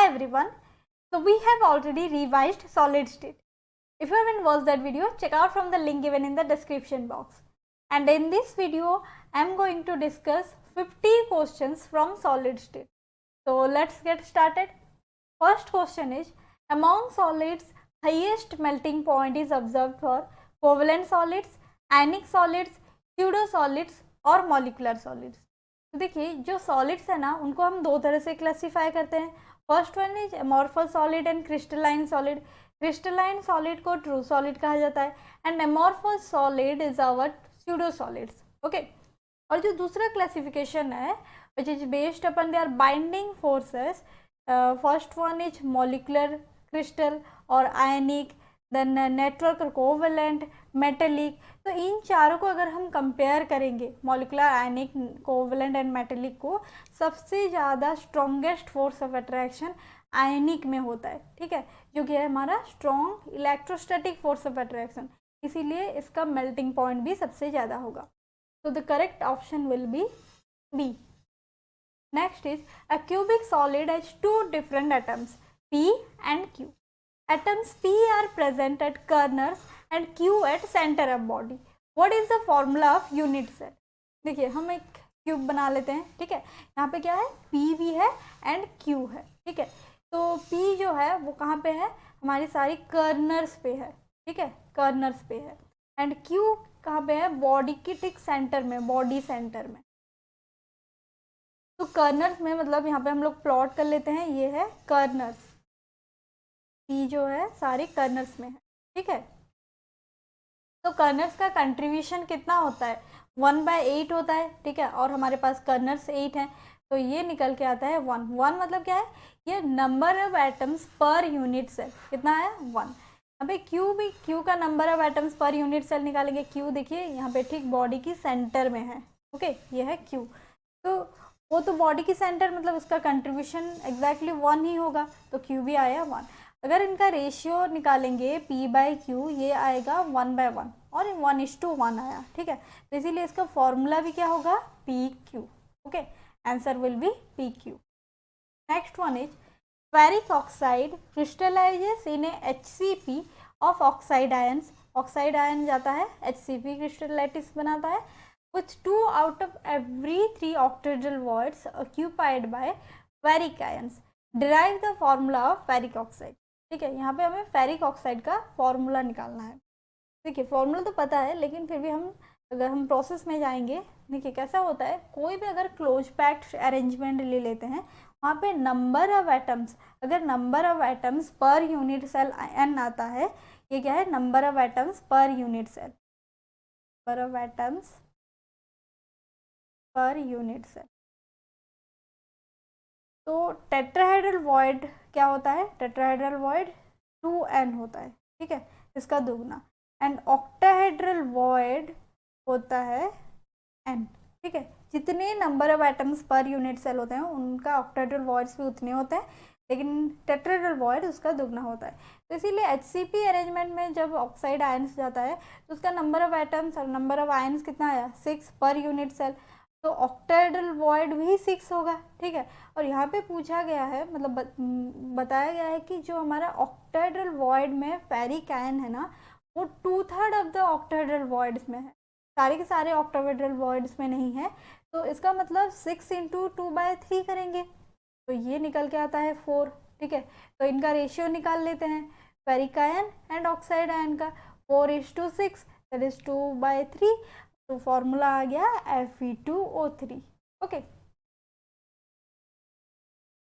Hi everyone. So we have already revised solid state. If you haven't watched that video, check out from the link given in the description box. And in this video, I am going to discuss 50 questions from solid state. So let's get started. First question is, among solids, highest melting point is observed for covalent solids, ionic solids, pseudo solids और molecular solids. तो देखिए जो solids है ना उनको हम दो तरह से क्लासीफाई करते हैं. First one is amorphous solid and crystalline solid. Crystalline solid को ट्रू सॉलिड कहा जाता है and amorphous solid is our pseudo solids. Okay. और जो दूसरा क्लासिफिकेशन है which is based upon their binding forces. First one is molecular crystal और ionic, then network covalent, metallic. तो इन चारों को अगर हम कंपेयर करेंगे molecular, ionic, covalent and metallic को, सबसे ज़्यादा स्ट्रॉन्गेस्ट फोर्स ऑफ अट्रैक्शन आयनिक में होता है. ठीक है, जो कि है हमारा strong electrostatic force of attraction. इसीलिए इसका मेल्टिंग पॉइंट भी सबसे ज़्यादा होगा. So the correct option will be B. Next is, a cubic solid has two different atoms, P and Q. Atoms P are present at corners and Q at center of body. What is the formula of unit cell? देखिए हम एक cube बना लेते हैं. ठीक है, यहाँ पे क्या है, P भी है एंड Q है. ठीक है, तो P जो है वो कहाँ पे है, हमारी सारी कर्नर्स पे है. ठीक है, कर्नर्स पे है. एंड Q कहाँ पे है, बॉडी की ठीक सेंटर में, बॉडी सेंटर में. तो कर्नर्स में मतलब यहाँ पे हम लोग प्लॉट कर लेते हैं, ये है कर्नर्स. पी जो है सारे कर्नर्स में है. ठीक है, तो कर्नर्स का कंट्रीब्यूशन कितना होता है, 1/8 होता है. ठीक है, और हमारे पास कर्नर्स 8 हैं, तो ये निकल के आता है 1. 1 मतलब क्या है, ये number of atoms per unit cell. कितना है, 1. अबे क्यू का number of atoms per unit cell निकालेंगे. क्यू देखिए यहाँ पे ठीक बॉडी की सेंटर में है. ओके, ये है क्यू. तो वो तो बॉडी की सेंटर मतलब उसका कंट्रीब्यूशन एग्जैक्टली 1 ही होगा, तो क्यू भी आया 1. अगर इनका रेशियो निकालेंगे P/Q, ये आएगा 1/1 और 1:1 आया. ठीक है, तो इसीलिए इसका फॉर्मूला भी क्या होगा, PQ. Okay, answer will be PQ. Next one is, ferric oxide crystallizes in a HCP of oxide ions. Oxide ion जाता है HCP crystallitis बनाता है with 2 out of every 3 octahedral voids occupied by ferric ions. Derive the formula of ferric oxide. ठीक है, यहाँ पे हमें ferric oxide का फॉर्मूला निकालना है. देखिए फॉर्मूला तो पता है, लेकिन फिर भी अगर हम प्रोसेस में जाएंगे, देखिए कैसा होता है, कोई भी अगर क्लोज पैक्ड अरेंजमेंट ले लेते हैं, वहाँ पे नंबर ऑफ एटम्स, अगर number of atoms per unit cell n आता है, ये क्या है, number of atoms per unit cell, number of atoms per unit cell. तो टेट्राहेड्रल वॉइड क्या होता है, टेट्राहेड्रल वॉइड 2n होता है. ठीक है, इसका दुगना. एंड ऑक्टाहेड्रल वॉइड होता है n. ठीक है, जितने number of atoms per unit cell होते हैं उनका ऑक्टाहेड्रल वॉइड्स भी उतने होते हैं, लेकिन टेट्राहेड्रल वॉइड उसका दुगना होता है. तो इसीलिए HCP अरेंजमेंट में जब ऑक्साइड आयंस जाता है तो उसका नंबर ऑफ एटम्स और नंबर ऑफ आयंस कितना आया, 6 पर यूनिट सेल. तो ऑक्टाहेड्रल वॉइड भी 6 होगा. ठीक है, और यहाँ पे पूछा गया है, मतलब बताया गया है कि जो हमारा ऑक्टाहेड्रल वॉइड में फेरिक आयन है ना, वो 2/3 ऑफ द ऑक्टाहेड्रल वॉइड्स में है, सारे के सारे ऑक्टाहेड्रल वॉइड्स में नहीं है. तो इसका मतलब 6 × 2/3 करेंगे तो ये निकल के आता है 4. ठीक है, तो इनका रेशियो निकाल लेते हैं, ferric ion and oxide ion का, 4:6, दैट इज 2/3. तो फॉर्मूला आ गया Fe2O3. Okay,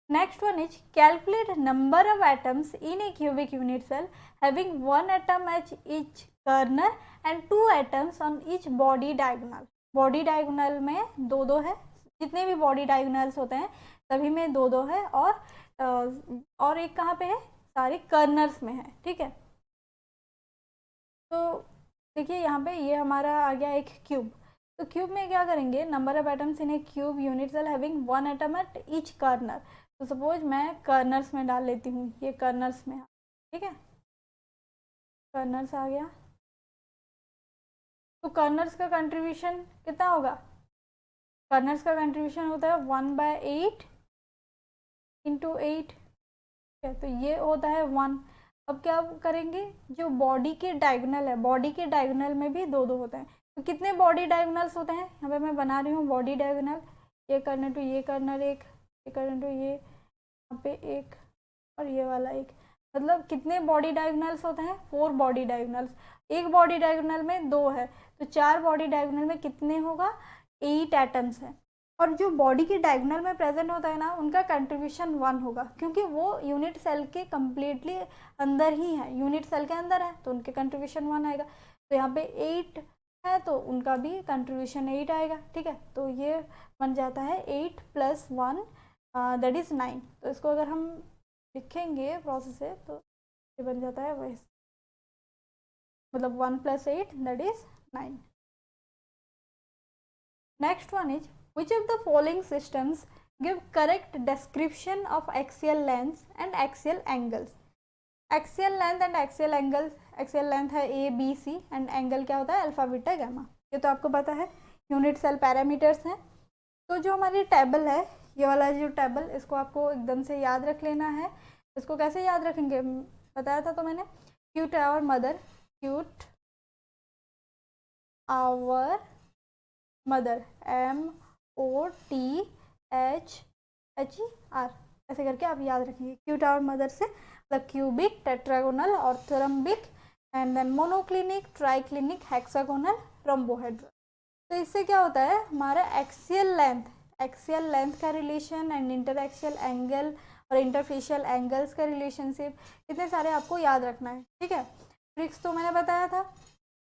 next one is, calculate number of atoms in a cubic unit cell having 1 atom at each corner and 2 atoms on each body diagonal. Body diagonal में 2 है, जितने भी body diagonals होते हैं सभी में 2 है, और एक कहाँ पे है, सारे कर्नर्स में है. ठीक है, तो देखिए यहाँ पे ये हमारा आ गया एक क्यूब. तो क्यूब में क्या करेंगे, number of atoms in a cube unit cell having 1 atom at each corner. तो सपोज मैं कर्नर्स में डाल लेती हूँ, ये कर्नर्स में. ठीक है, कर्नर्स आ गया. तो कर्नर्स का कंट्रीब्यूशन कितना होगा, कर्नर्स का कंट्रीब्यूशन होता है 1/8 × 8. है, तो ये होता है 1। अब क्या करेंगे, जो बॉडी के डायगोनल है, बॉडी के डायगोनल में भी 2 2 होते हैं, तो कितने बॉडी डायगोनल्स होते हैं, यहाँ पे मैं बना रही हूँ बॉडी डायगोनल, ये कर्नल टू ये कर्नल एक, ये कर्नल टू ये, यहाँ पे एक और ये वाला एक, मतलब कितने बॉडी डायगोनल्स होते हैं, 4 बॉडी डायगोनल्स। एक बॉडी डायगोनल में 2 है, तो 4 बॉडी डायगोनल में कितने होगा, 8 एटम्स हैं। और जो बॉडी के डायगोनल में प्रेजेंट होता है ना, उनका कंट्रीब्यूशन 1 होगा, क्योंकि वो यूनिट सेल के कम्प्लीटली अंदर ही है, यूनिट सेल के अंदर है, तो उनके कंट्रीब्यूशन 1 आएगा। तो यहाँ पे 8 है तो उनका भी कंट्रीब्यूशन 8 आएगा, ठीक है। तो ये बन जाता है 8 + 1 दैट इज़ 9। तो इसको अगर हम लिखेंगे प्रोसेस से तो ये बन जाता है वैसे, मतलब 1 + 8 that is 9। Next one is which of the following systems give correct description of axial lengths and axial angles? Axial length and axial angles, axial length है a b c and angle क्या होता है, alpha beta gamma, ये तो आपको पता है, unit cell parameters हैं। तो जो हमारी टेबल है, ये वाला जो टेबल, इसको आपको एकदम से याद रख लेना है। इसको कैसे याद रखेंगे, बताया था तो मैंने, cute our mother, cute our mother, MOTHHER, ऐसे करके आप याद रखेंगे। क्यूट आवर मदर से the cubic, tetragonal, orthorhombic and then monoclinic, triclinic, hexagonal, rhombohedral. तो इससे क्या होता है, हमारा एक्सियल लेंथ का रिलेशन एंड इंटरएक्सियल एंगल और इंटरफेशियल एंगल्स का रिलेशनशिप, इतने सारे आपको याद रखना है, ठीक है। ट्रिक्स तो मैंने बताया था।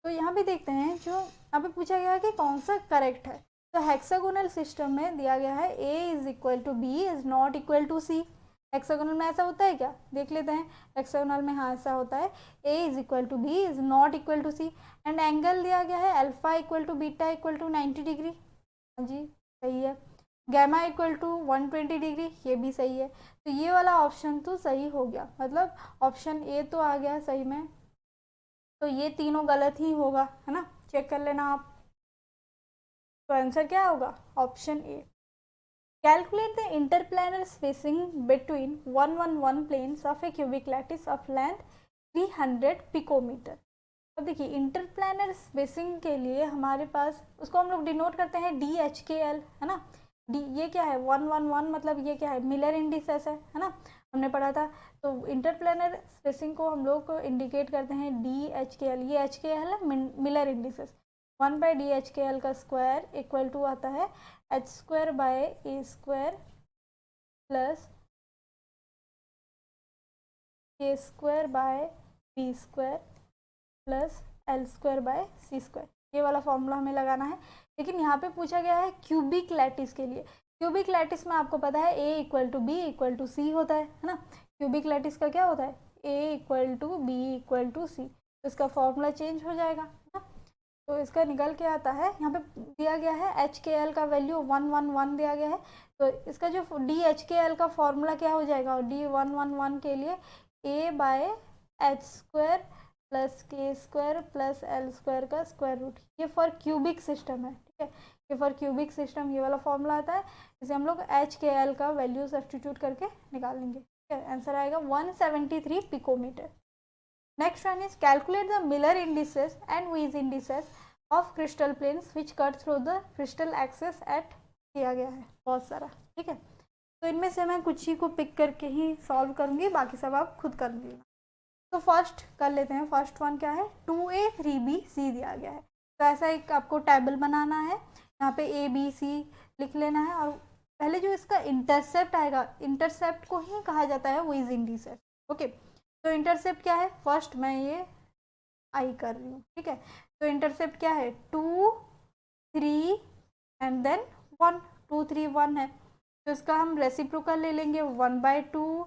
तो यहाँ पे देखते हैं, जो यहाँ पे पूछा गया है कि कौन सा करेक्ट है। तो हेक्सागोनल सिस्टम में दिया गया है A = B is not equal to C। Hexagonal में ऐसा होता है क्या, देख लेते हैं। हेक्सागोनल में हाँ ऐसा होता है, A = B is not equal to C। And angle दिया गया है अल्फा = बीटा = 90 डिग्री, हाँ जी सही है। गैमा = 120 डिग्री, ये भी सही है। तो ये वाला ऑप्शन तो सही हो गया, मतलब ऑप्शन ए तो आ गया सही में, तो ये तीनों गलत ही होगा, है ना, चेक कर लेना आप। तो आंसर क्या होगा, option A. Calculate the interplanar spacing between 111 planes of a cubic lattice of length 300 picometre. अब देखिए, इंटरप्लानर स्पेसिंग के लिए हमारे पास, उसको हम लोग डिनोट करते हैं DHKL, है ना। डी, ये क्या है 111, मतलब ये क्या है, मिलर इंडिसेस है ना, हमने पढ़ा था। तो इंटरप्लानर स्पेसिंग को हम लोग इंडिकेट करते हैं DHKL, ये HKL है, मिलर इंडिसेस। 1/DHKL का स्क्वायर इक्वल टू आता है h² plus k² plus L² ये वाला फॉर्मूला हमें लगाना है। लेकिन यहाँ पे पूछा गया है क्यूबिक लैटिस के लिए। क्यूबिक लैटिस में आपको पता है A = B = C होता है ना। क्यूबिक लैटिस का क्या होता है, A = B = C, तो इसका फॉर्मूला चेंज हो जाएगा ना। तो इसका निकल के आता है, यहाँ पे दिया गया है HKL का वैल्यू 111 दिया गया है, तो इसका जो DHKL का फॉर्मूला क्या हो जाएगा, D111 के लिए A/h² plus k² plus L² का स्क्वायर रूट, ये फॉर क्यूबिक सिस्टम है, ठीक है। ये फॉर क्यूबिक सिस्टम ये वाला फॉर्मूला आता है, इसे हम लोग HKL का वैल्यू सब्स्टिट्यूट करके निकाल लेंगे, ठीक है। आंसर आएगा 173 picometre. Next one is calculate the Miller indices and Weiss indices of crystal planes which cut through the crystal axis at, दिया गया है बहुत सारा, ठीक है। तो इनमें से मैं कुछ ही को पिक करके ही सॉल्व करूंगी, बाकी सब आप खुद कर लेना। तो फर्स्ट कर लेते हैं, फर्स्ट वन क्या है, 2A 3B C दिया गया है। तो ऐसा एक आपको टेबल बनाना है, यहाँ पे ABC लिख लेना है, और पहले जो इसका इंटरसेप्ट आएगा, इंटरसेप्ट को ही कहा जाता है Weiss indices, ओके। तो इंटरसेप्ट क्या है, फर्स्ट मैं ये आई कर रही हूँ, ठीक है। तो इंटरसेप्ट क्या है, 2 3 एंड देन 1, 2 3 1 है, तो इसका हम रेसिप्रोकल ले लेंगे 1/2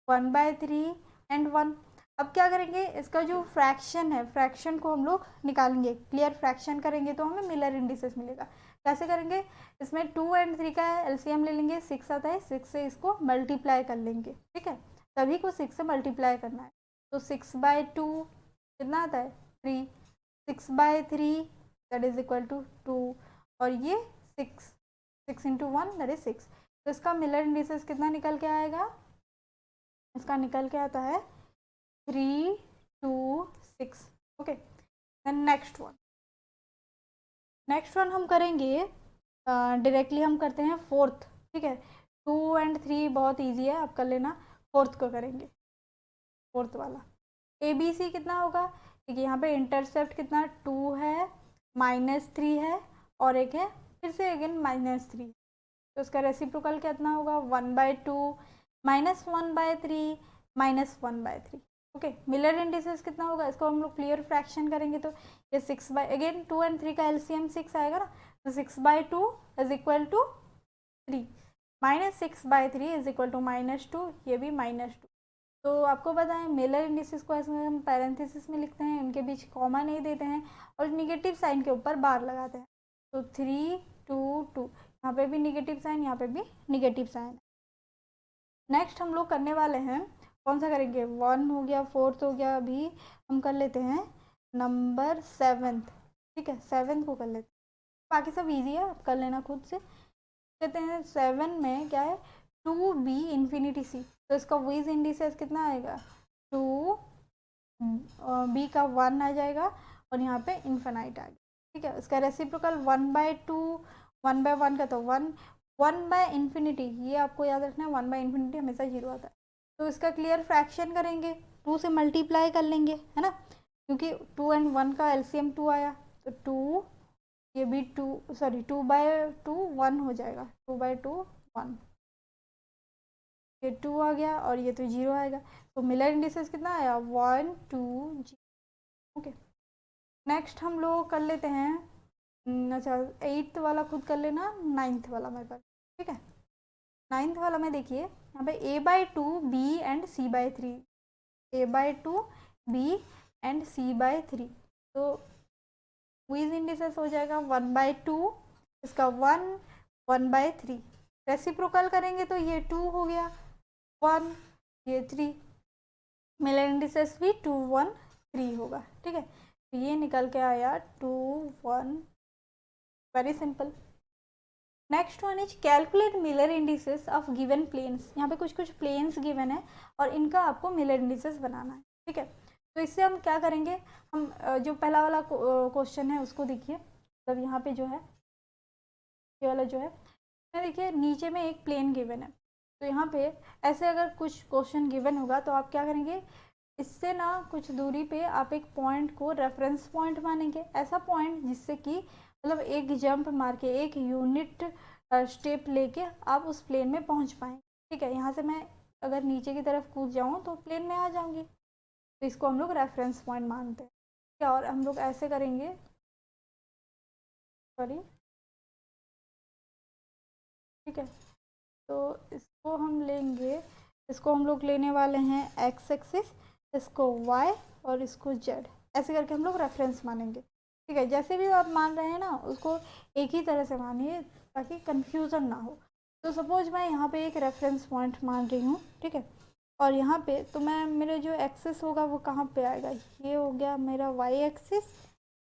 1/3 एंड 1। अब क्या करेंगे, इसका जो फ्रैक्शन है, फ्रैक्शन को हम लोग निकालेंगे, क्लियर फ्रैक्शन करेंगे तो हमें मिलर इंडिसेस मिलेगा। कैसे करेंगे, इसमें 2 और 3 का LCM ले लेंगे, 6 आता है, 6 से इसको मल्टीप्लाई कर लेंगे, ठीक है। सभी को 6 से मल्टीप्लाई करना है, तो 6/2 कितना आता है 3, 6/3 दैट इज इक्वल टू 2, और ये 6 × 1 दैट इज 6। तो इसका मिलर इंडिसेस कितना निकल के आएगा, इसका निकल के आता है 3 2 6। ओके, देन नेक्स्ट वन हम करेंगे डायरेक्टली, हम करते हैं फोर्थ। ठीक है, 2 और 3 बहुत इजी है, आप कर लेना। फोर्थ को करेंगे, फोर्थ वाला ABC कितना होगा, देखिए यहाँ पे इंटरसेप्ट कितना 2 है, -3 है, और एक है फिर से अगेन -3, तो इसका रेसिप्रोकल कितना होगा 1/2 -1/3 -1/3। ओके, मिलर इंडिसेस कितना होगा, इसको हम लोग क्लियर फ्रैक्शन करेंगे तो ये 6 बाई, अगेन 2 और 3 का एलसीएम 6 आएगा ना, तो 6/2 is equal to 3, -6/3 is equal to -2, ये भी -2। तो आपको पता है मिलर इंडिसेस को ऐसे हम पैरेंथेसिस में लिखते हैं, इनके बीच कॉमा नहीं देते हैं और निगेटिव साइन के ऊपर बार लगाते हैं। तो 3 2 2, यहाँ पे भी निगेटिव साइन, यहाँ पे भी निगेटिव साइन। नेक्स्ट हम लोग करने वाले हैं, कौन सा करेंगे, 1 हो गया, 4th हो गया, अभी हम कर लेते हैं नंबर 7th। ठीक है, 7th को कर लेते हैं, बाकी सब इजी है, आप कर लेना खुद से। कहते हैं 7 में क्या है, 2b इंफिनिटी c, तो इसका विज इंडिसेस कितना आएगा 2, b का 1 आ जाएगा और यहाँ पे इन्फिनाइट आ गया। ठीक है, इसका रेसिप्रोकल 1/2, 1/1 का तो 1, 1/इंफिनिटी, ये आपको याद रखना है, 1/इंफिनिटी हमेशा 0 आता है। तो इसका क्लियर फ्रैक्शन करेंगे, 2 से मल्टीप्लाई कर लेंगे, है ना, क्योंकि 2 और 1 का एलसीएम 2 आया, तो 2, ये भी 2, सॉरी 2/2 1 हो जाएगा, 2/2 1, ये 2 आ गया और ये तो 0 आएगा। तो मिलर इंडिसेस कितना आया 1 2 0। ओके, नेक्स्ट हम लोग कर लेते हैं, अच्छा 8th वाला खुद कर लेना, 9th वाला मेरे पास। ठीक है, 9th वाला में देखिए यहाँ पे A/2 B and C/3, A/2 B and C/3, तो विज इंडिसेस हो जाएगा 1/2, इसका 1 1/3, रेसिप्रोकल करेंगे तो ये 2 हो गया, 1 ये 3, मिलर इंडिसेस भी 2 1 3 होगा। ठीक है, तो ये निकल के आया 2 1, very simple. Next one is calculate Miller indices of given planes. यहाँ पे कुछ प्लेन्स गिवन है और इनका आपको मिलर इंडिसेस बनाना है। ठीक है, तो इससे हम क्या करेंगे, हम जो पहला वाला क्वेश्चन है उसको देखिए, मतलब यहाँ पे जो है ये वाला जो है, देखिए नीचे में एक प्लेन गिवन है, तो यहाँ पे ऐसे अगर कुछ क्वेश्चन गिवन होगा तो आप क्या करेंगे, इससे ना कुछ दूरी पे आप एक पॉइंट को रेफरेंस पॉइंट मानेंगे, ऐसा पॉइंट जिससे कि मतलब एक जंप मार के एक यूनिट स्टेप लेके आप उस प्लेन में पहुँच पाएँ। ठीक है, यहाँ से मैं अगर नीचे की तरफ कूद जाऊँ तो प्लेन में आ जाऊँगी, तो इसको हम लोग रेफरेंस पॉइंट मानते हैं। ठीक है, और हम लोग ऐसे करेंगे, सॉरी, ठीक है, तो इसको हम लेंगे, इसको हम लोग लेने वाले हैं एक्स एक्सिस, इसको वाई और इसको जेड, ऐसे करके हम लोग रेफरेंस मानेंगे। ठीक है, जैसे भी आप मान रहे हैं ना उसको एक ही तरह से मानिए ताकि कंफ्यूजन ना हो। तो सपोज मैं यहाँ पे एक रेफरेंस पॉइंट मान रही हूँ, ठीक है, और यहाँ पे तो मैं मेरे जो एक्सिस होगा वो कहाँ पे आएगा, ये हो गया मेरा वाई एक्सिस,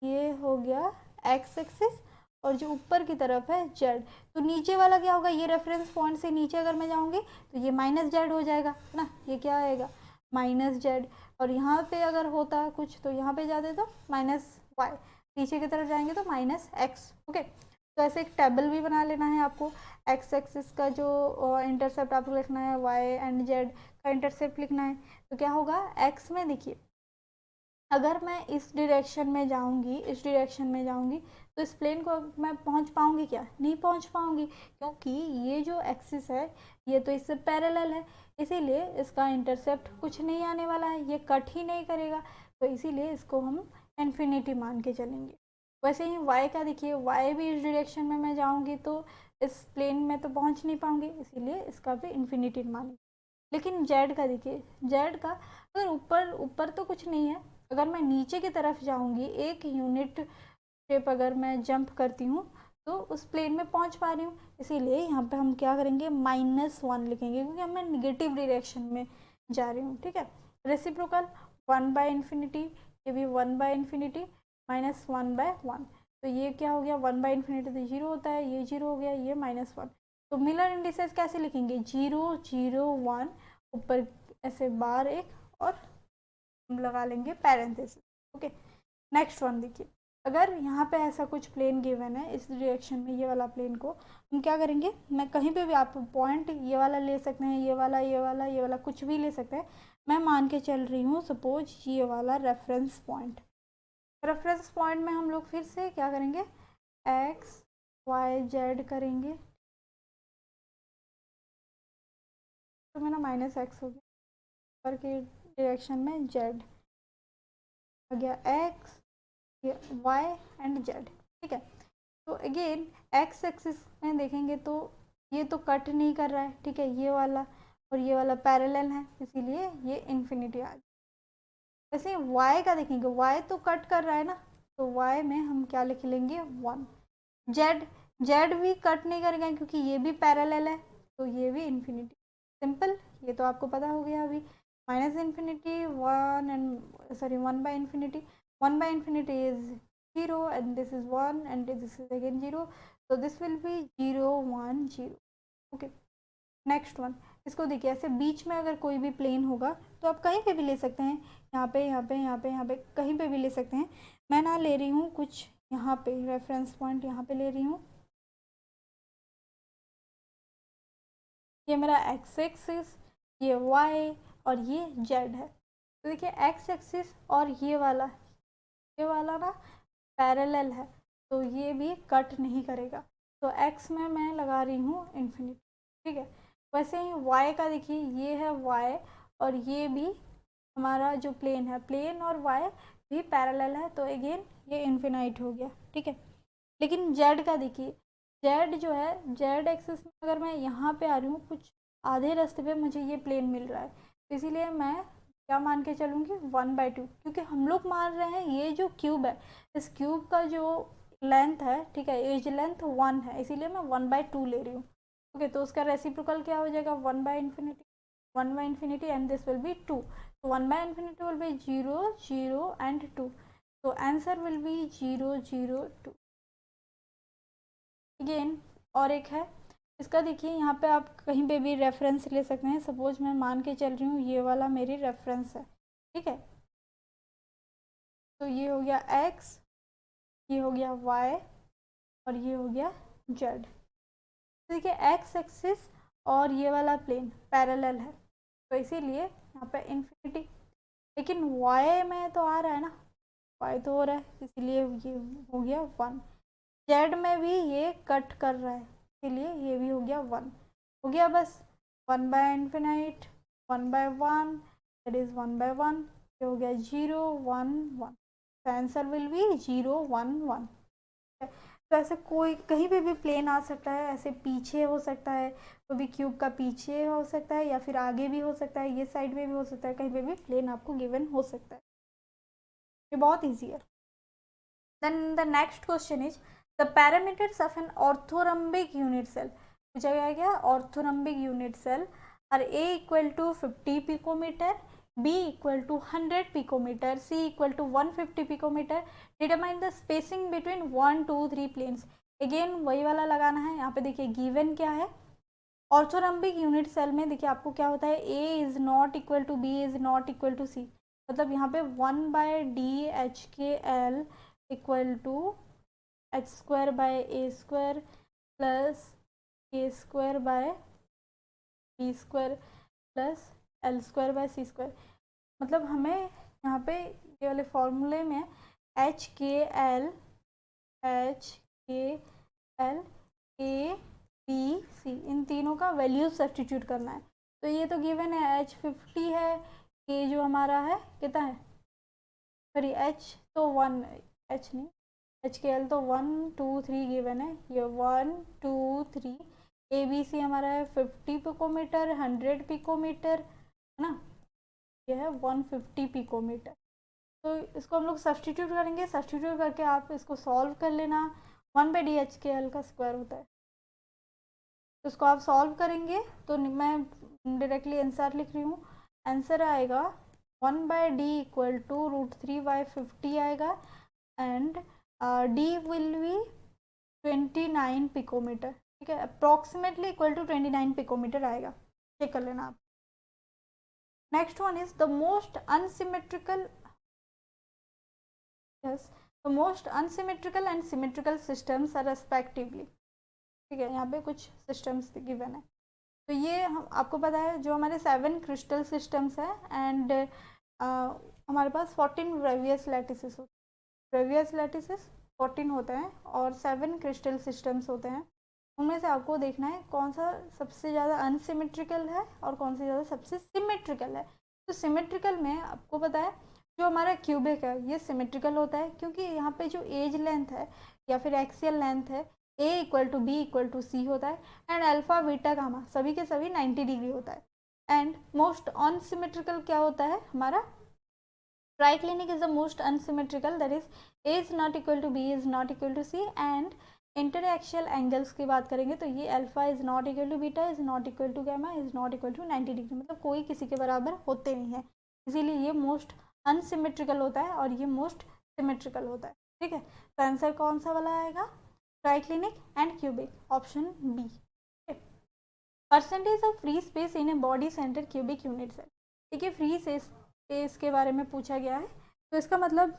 ये हो गया एक्स एक्सिस, और जो ऊपर की तरफ है जेड। तो नीचे वाला क्या होगा, ये रेफरेंस पॉइंट से नीचे अगर मैं जाऊँगी तो ये -z हो जाएगा, है ना, ये क्या आएगा -z, और यहाँ पे अगर होता कुछ तो यहाँ पे जाते तो -y, नीचे की तरफ जाएंगे तो -x। ओके, तो ऐसे एक टेबल भी बना लेना है आपको, एक्स एक्सिस का जो इंटरसेप्ट आपको लिखना है, y एंड z का इंटरसेप्ट लिखना है। तो क्या होगा, x में देखिए अगर मैं इस डायरेक्शन में जाऊंगी, इस डायरेक्शन में जाऊंगी तो इस प्लेन को मैं पहुंच पाऊंगी क्या, नहीं पहुंच पाऊंगी, क्योंकि ये जो एक्सिस है ये तो इससे पैरेलल है, इसीलिए इसका इंटरसेप्ट कुछ नहीं आने वाला है, ये कट ही नहीं करेगा, तो इसीलिए इसको हम इन्फिनिटी मान के चलेंगे। वैसे ही y का देखिए, y भी इस डायरेक्शन में मैं जाऊँगी तो इस प्लेन में तो पहुँच नहीं पाऊँगी, इसीलिए इसका भी इन्फिनिटी मानेंगे। लेकिन जेड का देखिए, जेड का अगर ऊपर ऊपर तो कुछ नहीं है, अगर मैं नीचे की तरफ जाऊंगी एक यूनिट स्टेप अगर मैं जंप करती हूँ तो उस प्लेन में पहुँच पा रही हूँ, इसीलिए यहाँ पे हम क्या करेंगे -1 लिखेंगे, क्योंकि मैं निगेटिव डायरेक्शन में जा रही हूँ। ठीक है, रेसिप्रोकल 1/इंफिनिटी, ये भी 1/इंफिनिटी -1/1, तो ये क्या हो गया 1/इंफिनिटी तो 0 होता है, ये 0 हो गया, ये -1। तो मिलर इंडिसेस कैसे लिखेंगे, 0 0 1, ऊपर ऐसे बार एक और हम लगा लेंगे पैरेंथेसिस। ओके, नेक्स्ट वन देखिए, अगर यहाँ पे ऐसा कुछ प्लेन गिवन है इस डायरेक्शन में, ये वाला प्लेन को हम क्या करेंगे, मैं कहीं पे भी आप पॉइंट ये वाला ले सकते हैं, ये वाला ये वाला ये वाला कुछ भी ले सकते हैं। मैं मान के चल रही हूँ सपोज ये वाला रेफरेंस पॉइंट। रेफरेंस पॉइंट में हम लोग फिर से क्या करेंगे, एक्स वाई जेड करेंगे, तो मेरा माइनस एक्स हो गया, ऊपर के डायरेक्शन में जेड आ गया, एक्स वाई एंड जेड। ठीक है, तो अगेन एक्स एक्सिस में देखेंगे तो ये तो कट नहीं कर रहा है, ठीक है, ये वाला और ये वाला पैरेलल है, इसीलिए ये इन्फिनिटी आ गया। वैसे वाई का देखेंगे, वाई तो कट कर रहा है ना, तो वाई में हम क्या लिख लेंगे 1। जेड, जेड भी कट नहीं करेगा क्योंकि ये भी पैरेलल है, तो ये भी इन्फिनिटी। सिंपल, ये तो आपको पता हो गया अभी। Minus infinity 1 and sorry 1 by infinity, 1 by infinity is 0 and this is 1 and this is again 0, so this will be 0 1 0। okay, next one, इसको देखिए ऐसे बीच में अगर कोई भी प्लेन होगा तो आप कहीं पे भी ले सकते हैं, यहाँ पे यहाँ पे यहाँ पे यहाँ पे कहीं पे भी ले सकते हैं। मैं ना ले रही हूँ कुछ यहाँ पे रेफरेंस पॉइंट यहाँ पे ले रही हूँ, ये मेरा एक्स एक्सिस, ये वाई और ये जेड है। तो देखिए एक्स एक्सिस और ये वाला ना पैरेलल है, तो ये भी कट नहीं करेगा, तो x में मैं लगा रही हूँ इन्फिनिटी। ठीक है, वैसे ही y का देखिए, ये है y और ये भी हमारा जो प्लेन है, प्लेन और y भी पैरेलल है, तो अगेन ये इन्फिनाइट हो गया। ठीक है, लेकिन z का देखिए, z जो है, z एक्सिस में अगर मैं यहाँ पे आ रही हूँ, कुछ आधे रास्ते पे मुझे ये प्लेन मिल रहा है, तो इसीलिए मैं क्या मान के चलूँगी 1/2, क्योंकि हम लोग मान रहे हैं ये जो क्यूब है, इस क्यूब का जो लेंथ है, ठीक है, एज लेंथ 1 है, इसीलिए मैं 1/2 ले रही हूँ। ओके, तो उसका रेसिप्रोकल क्या हो जाएगा 1 by infinity and this will B 2, तो 1 by infinity will be 0 0 and 2, तो आंसर विल बी 0 0 2। अगेन और एक है, इसका देखिए यहाँ पे आप कहीं पे भी रेफरेंस ले सकते हैं, सपोज मैं मान के चल रही हूँ ये वाला मेरी रेफरेंस है। ठीक है, तो ये हो गया x, ये हो गया y और ये हो गया z। तो देखिए x एक्सिस और ये वाला प्लेन पैरेलल है, तो इसीलिए यहाँ पे इन्फिनिटी, लेकिन y में तो आ रहा है ना, y तो हो रहा है, इसीलिए ये हो गया 1। z में भी ये कट कर रहा है, इसीलिए ये भी हो गया 1। हो गया बस, 1 by infinite 1 by 1 that is 1 by 1, ये हो गया 0 1 1, तो आंसर विल बी 0 1 1। तो ऐसे कोई कहीं पे भी प्लेन आ सकता है, ऐसे पीछे हो सकता है, तो भी क्यूब का पीछे हो सकता है या फिर आगे भी हो सकता है, ये साइड में भी हो सकता है, कहीं पे भी प्लेन आपको गिवन हो सकता है। ये बहुत ईजी है। Then the next question is the parameters of an orthorhombic unit cell. पूछा गया क्या, orthorhombic unit cell are a equal to 50 picometre, B equal to 100 picometer, C equal to 150 picometer, determine the spacing between 1 2 3 planes। Again वही वाला लगाना है। यहाँ पे देखिए गिवन क्या है, ऑर्थोरम्बिक यूनिट सेल में देखिए आपको क्या होता है, A is not equal to B is not equal to C, मतलब यहाँ पे 1/DHKL equal to h²/a² plus k²/b² plus l²/c²। मतलब हमें यहाँ पे ये वाले फॉर्मूले में HKL ABC इन तीनों का वैल्यू सब्सटीट्यूट करना है। तो ये तो गिवन है, H50 है, K जो हमारा है कितना है, सॉरी H तो 1, H नहीं, HKL तो 1 2 3 गिवन है, ये 1 2 3, ABC हमारा है 50 पिकोमीटर 100 पिकोमीटर है ना, यह है 150 पिकोमीटर। तो इसको हम लोग सब्सटीट्यूट करेंगे, सब्सटीट्यूट करके आप इसको सॉल्व कर लेना, 1/DHKL का स्क्वायर होता है, तो इसको आप सॉल्व करेंगे तो मैं डायरेक्टली आंसर लिख रही हूँ, आंसर आएगा 1/D इक्वल टू √3/50 आएगा and D will be 29 picometre. ठीक है, अप्रॉक्सीमेटली इक्वल टू 29 पिकोमीटर आएगा, चेक कर लेना आप। Next one is the most unsymmetrical, yes, the most unsymmetrical and symmetrical systems are respectively. ठीक है, यहाँ पे कुछ सिस्टम्स गिवन है। तो ये हम आपको पता है जो हमारे 7 क्रिस्टल सिस्टम्स है एंड हमारे पास 14 ब्रेवियस लैटिसेस होते हैं। ब्रेवियस लैटिसेस 14 होते हैं और 7 क्रिस्टल सिस्टम्स होते हैं। उनमें से आपको देखना है कौन सा सबसे ज़्यादा अनसिमेट्रिकल है और कौन सा ज़्यादा सबसे सिमेट्रिकल है। तो सिमेट्रिकल में आपको पता है जो हमारा क्यूबिक है ये सिमेट्रिकल होता है, क्योंकि यहाँ पे जो एज लेंथ है या फिर एक्सियल लेंथ है A equal to B equal to C होता है एंड अल्फा बीटा गामा सभी के सभी 90 डिग्री होता है। एंड मोस्ट अनसिमेट्रिकल क्या होता है हमारा triclinic is the most unsymmetrical, that is A is not equal to B is not equal to C. And interaxial angles की बात करेंगे तो ये alpha is not equal to beta is not equal to gamma is not equal to 90 degree, मतलब कोई किसी के बराबर होते नहीं है, इसीलिए ये मोस्ट अनसिमेट्रिकल होता है और ये मोस्ट सिमेट्रिकल होता है। ठीक है, तो आंसर कौन सा वाला आएगा, triclinic and cubic, option B. Percentage of free space in a body centre cubic unit cell. देखिए फ्री स्पेस के बारे में पूछा गया है, तो इसका मतलब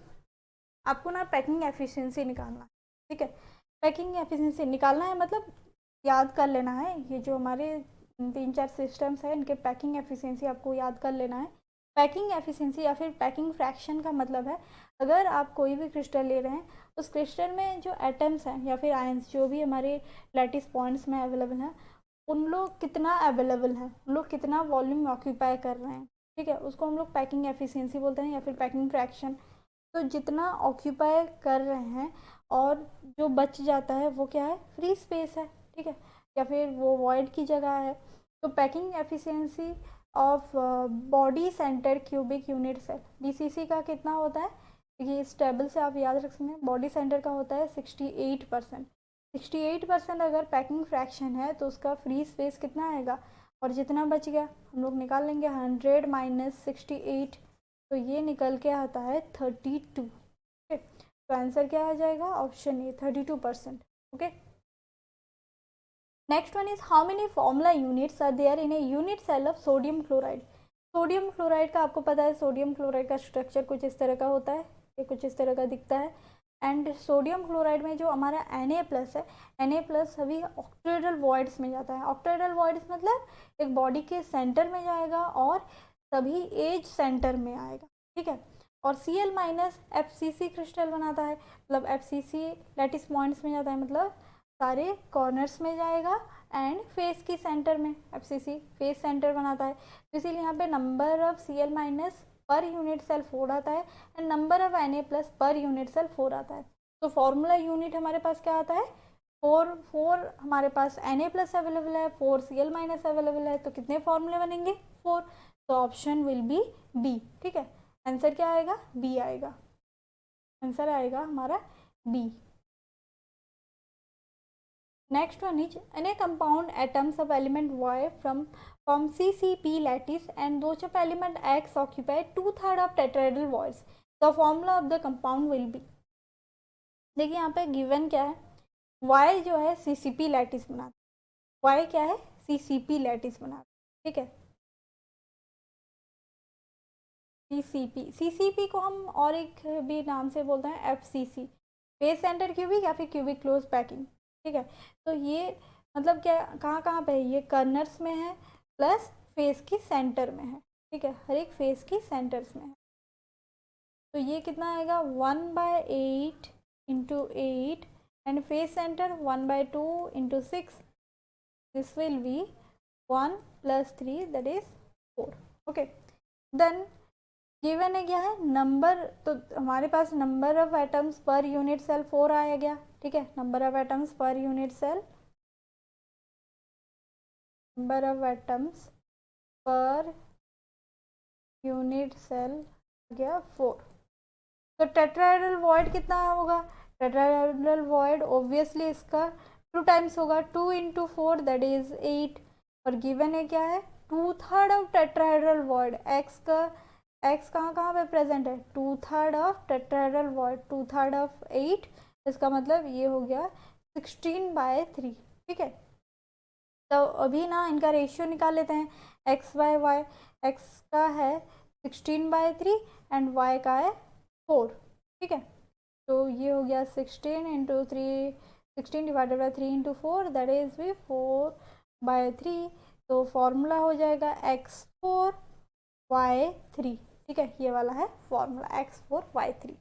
आपको ना पैकिंग एफिशिएंसी निकालना है। ठीक है, पैकिंग एफिशिएंसी निकालना है मतलब याद कर लेना है, ये जो हमारे 3-4 सिस्टम्स हैं इनके पैकिंग एफिशिएंसी आपको याद कर लेना है। पैकिंग एफिशिएंसी या फिर पैकिंग फ्रैक्शन का मतलब है अगर आप कोई भी क्रिस्टल ले रहे हैं उस क्रिस्टल में जो एटम्स हैं या फिर आयंस जो भी हमारे लैटिस पॉइंट्स में अवेलेबल हैं उन लोग कितना अवेलेबल हैं, उन लोग कितना वॉल्यूम ऑक्यूपाई कर रहे हैं। ठीक है, उसको हम लोग पैकिंग एफिशिएंसी बोलते हैं या फिर पैकिंग फ्रैक्शन। तो जितना ऑक्यूपाई कर रहे हैं और जो बच जाता है वो क्या है, फ्री स्पेस है। ठीक है, या फिर वो वॉइड की जगह है। तो packing efficiency of body centre cubic unit cell BCC का कितना होता है, देखिए इस टेबल से आप याद रख सकते हैं। बॉडी सेंटर का होता है 68%। 68% अगर पैकिंग फ्रैक्शन है तो उसका फ्री स्पेस कितना आएगा, और जितना बच गया हम लोग निकाल लेंगे 100 माइनस 68, तो ये निकल के आता है 32। ओके, तो आंसर क्या आ जाएगा, option A 32%। Okay, next one is how many formula units are there in a unit cell of sodium chloride. Sodium chloride का आपको पता है सोडियम क्लोराइड का स्ट्रक्चर कुछ इस तरह का होता है, ये कुछ इस तरह का दिखता है। एंड सोडियम क्लोराइड में जो हमारा Na+ है, Na+ सभी ऑक्टेड्रल वॉइड्स में जाता है। ऑक्टेड्रल वॉइड्स मतलब एक बॉडी के सेंटर में जाएगा और सभी एज सेंटर में आएगा। ठीक है, और Cl- FCC क्रिस्टल बनाता है, मतलब FCC लैटिस पॉइंट्स में जाता है, मतलब सारे कॉर्नर्स में जाएगा एंड फेस की सेंटर में FCC फेस सेंटर बनाता है। तो इसीलिए यहाँ पे number of Cl- per unit cell 4 आता है and number of Na+ per unit cell 4 आता है। तो फॉर्मूला यूनिट हमारे पास क्या आता है, 4 हमारे पास Na+ अवेलेबल है, 4 Cl- अवेलेबल है, तो कितने फॉर्मूले बनेंगे, 4। तो ऑप्शन विल बी बी। ठीक है, आंसर क्या आएगा, बी आएगा, आंसर आएगा हमारा B. Next one is in a compound atoms of element Y from CCP lattice and those of element X occupy 2/3 of tetrahedral voids. The formula of the compound will be, देखिए यहाँ पे given क्या है, Y जो है CCP lattice बनाता है, Y क्या है CCP लैटिस बनाता है। ठीक है, CCP को हम और एक भी नाम से बोलते हैं FCC, फेस सेंटर क्यूबिक या फिर क्यूबिक क्लोज पैकिंग। ठीक है, तो ये मतलब क्या, कहाँ कहाँ पे है, ये कर्नर्स में है प्लस फेस की सेंटर में है। ठीक है, हर एक फेस की सेंटर्स में है। तो ये कितना आएगा, 1/8 into 8 and face centre 1/2 into 6, this will be 1 + 3 that is 4। Okay, then given है क्या है नंबर, तो हमारे पास number of atoms per unit cell 4 आया गया। ठीक है, number of atoms per unit cell, number of atoms per unit cell आ गया 4। तो टेट्राहेड्रल वॉइड कितना होगा, टेट्राहेड्रल वॉइड ऑब्वियसली इसका 2 टाइम्स होगा, 2 इंटू 4 दैट इज 8। और गिवन है क्या है, 2/3 ऑफ टेट्राहेड्रल वॉइड, एक्स का एक्स कहाँ कहाँ पे प्रेजेंट है, 2/3 ऑफ टेट्राहेड्रल वॉइड, 2/3 ऑफ 8, इसका मतलब ये हो गया 16/3। ठीक है, तो अभी ना इनका रेशियो निकाल लेते हैं, x/y, x का है 16/3 एंड y का है 4, ठीक है। तो ये हो गया 16 into 3, 16 divided by 3 into 4 that is भी 4/3। तो फॉर्मूला हो जाएगा x4y3, ठीक है, ये वाला है formula x4y3।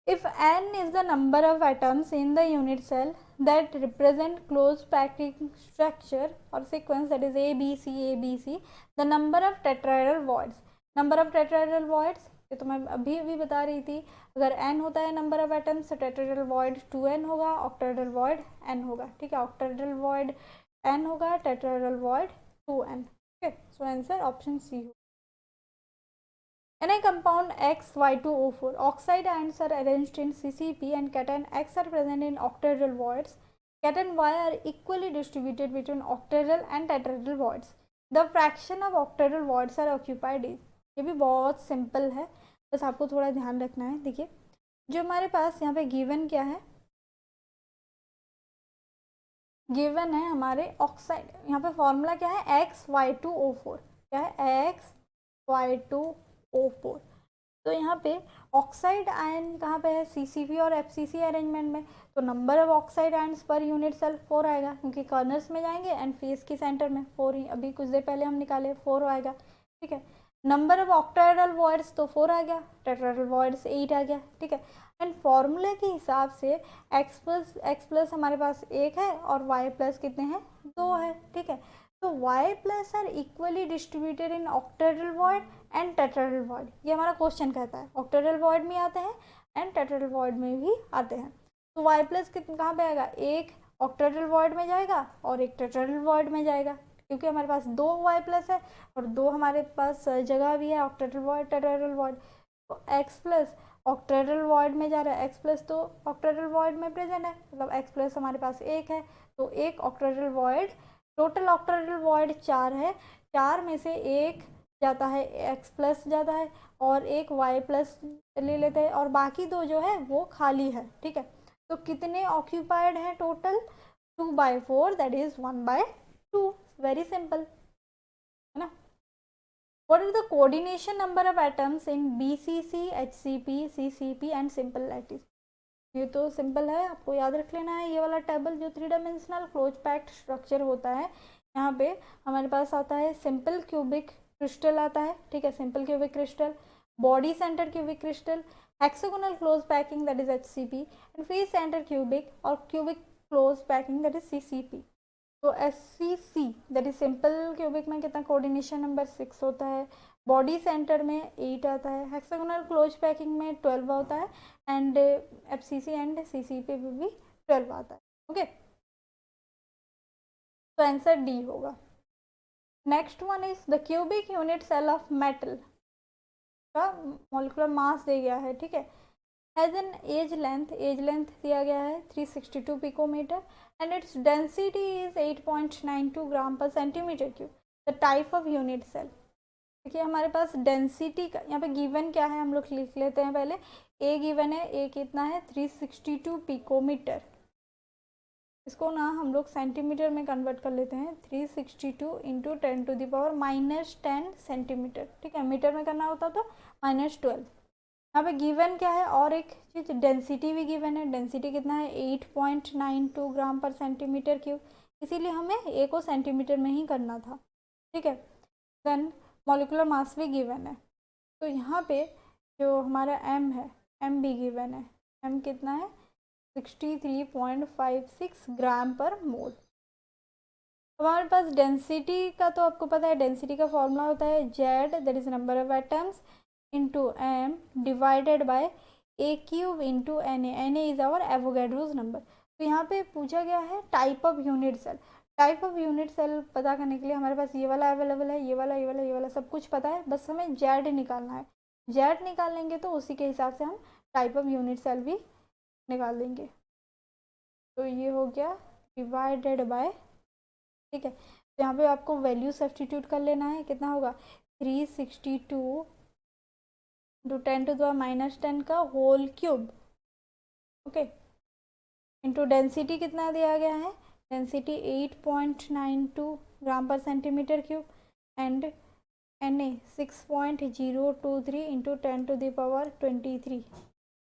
If n is the number of atoms in the unit cell that represent close packing structure or sequence, that is A B C A B C, the number of tetrahedral voids, number of tetrahedral voids ये तो मैं अभी अभी बता रही थी, अगर n होता है नंबर ऑफ एटम्स तो टेट्राहेड्रल वॉइड 2n होगा, ऑक्टाहेड्रल वॉइड n होगा, ठीक है, ऑक्टाहेड्रल वॉइड n होगा, टेट्राहेड्रल वॉइड 2n, ठीक है। सो आंसर ऑप्शन सी हो। In a compound XY2O4, oxide ions are arranged in CCP and cation X are present in octahedral voids. Cation Y are equally distributed between octahedral and tetrahedral voids. The fraction of octahedral voids are occupied is, ये भी बहुत simple है, बस आपको थोड़ा ध्यान रखना है। देखिए जो हमारे पास यहाँ पे गिवन क्या है, गिवन है हमारे ऑक्साइड, यहाँ पे फॉर्मूला क्या है XY2O4, क्या है XY2O4। तो यहाँ पे ऑक्साइड आयन कहाँ पे है, CCP और FCC अरेंजमेंट में, तो number of oxide ions per unit cell 4 आएगा, क्योंकि कर्नल्स में जाएंगे एंड फेस के सेंटर में 4 ही अभी कुछ देर पहले हम निकाले 4 आएगा, ठीक है। नंबर ऑफ ऑक्टाहेड्रल वॉइड्स तो 4 आ गया, टेट्राहेड्रल वॉइड्स 8 आ गया, ठीक है। एंड फॉर्मूले के हिसाब से x प्लस हमारे पास 1 है और y प्लस कितने हैं 2 है, ठीक है। तो y plus are equally distributed in octahedral void and tetrahedral void, ये हमारा क्वेश्चन कहता है, ऑक्टाहेड्रल वॉइड में आते हैं एंड टेट्राहेड्रल वॉइड में भी आते हैं। तो y प्लस कितना कहाँ पे आएगा, एक ऑक्टाहेड्रल वॉइड में जाएगा और एक टेट्राहेड्रल वॉइड में जाएगा, क्योंकि हमारे पास 2 y प्लस है और 2 हमारे पास जगह भी है ऑक्टाहेड्रल वॉइड टेट्राहेड्रल वॉइड। तो x प्लस ऑक्टाहेड्रल वॉइड में जा रहा है, x प्लस तो ऑक्टाहेड्रल वॉइड में प्रेजेंट है, मतलब x प्लस हमारे पास 1 है, तो एक octahedral void, total octahedral void 4 है, 4 में से एक जाता है x प्लस जाता है और एक y प्लस ले लेते हैं और बाकी 2 जो है वो खाली है, ठीक है। तो कितने ऑक्यूपाइड हैं total, 2/4 that is 1/2, very simple है ना। What is the coordination number of atoms in BCC, HCP, CCP and simple lattice? ये तो सिंपल है, आपको याद रख लेना है। ये वाला टेबल जो 3 डायमेंशनल क्लोज पैक्ड स्ट्रक्चर होता है, यहाँ पे हमारे पास आता है सिंपल क्यूबिक क्रिस्टल आता है, ठीक है, simple cubic crystal, body centre cubic crystal, hexagonal close packing that is HCP and face centre cubic और cubic close packing that is CCP। तो SCC that is simple cubic में कितना coordination number 6 होता है, बॉडी सेंटर में 8 आता है, hexagonal close packing में 12 होता है एंड FCC एंड CCP पे भी 12 आता है, ओके। तो आंसर डी होगा। Next one is the cubic unit cell of metal का मॉलिक्यूलर मास दे गया है, ठीक है, हैज एन एज लेंथ दिया गया है 362 picometre and its density is 8.92 gram per centimetre cube, the type of unit cell. देखिए हमारे पास डेंसिटी का यहाँ पे गिवन क्या है, हम लोग लिख लेते हैं पहले, ए गिवन है, ए कितना है 362 पिकोमीटर, इसको ना हम लोग सेंटीमीटर में कन्वर्ट कर लेते हैं, 362 इंटू 10⁻⁻10 सेंटीमीटर, ठीक है, मीटर में करना होता तो -12। यहाँ पे गिवन क्या है, और एक चीज डेंसिटी भी गिवन है, डेंसिटी कितना है 8.92 ग्राम पर सेंटीमीटर क्यूब, इसीलिए हमें ए को सेंटीमीटर में ही करना था, ठीक है। देन मॉलिक्यूलर मास भी गिवन है, तो यहाँ पे जो हमारा m है, m भी गिवन है, m कितना है 63.56 ग्राम पर मोल। हमारे पास डेंसिटी का तो आपको पता है, डेंसिटी का फॉर्मूला होता है Z that is number of atoms into m divided by a cube into Na is our Avogadro's number. तो यहाँ पे पूछा गया है type of unit cell, type of unit cell पता करने के लिए हमारे पास ये वाला अवेलेबल है, ये वाला, ये वाला, ये वाला सब कुछ पता है, बस हमें Z निकालना है, Z निकाल लेंगे तो उसी के हिसाब से हम टाइप ऑफ यूनिट सेल भी निकाल लेंगे। तो ये हो गया डिवाइडेड बाय, ठीक है, तो यहाँ पे आपको वैल्यू सब्स्टिट्यूट कर लेना है, कितना होगा 362 इंटू 10⁻⁻10 का whole cube, okay, into density कितना दिया गया है, density 8.92 gram per centimetre cube and Na 6.023 into 10⁻23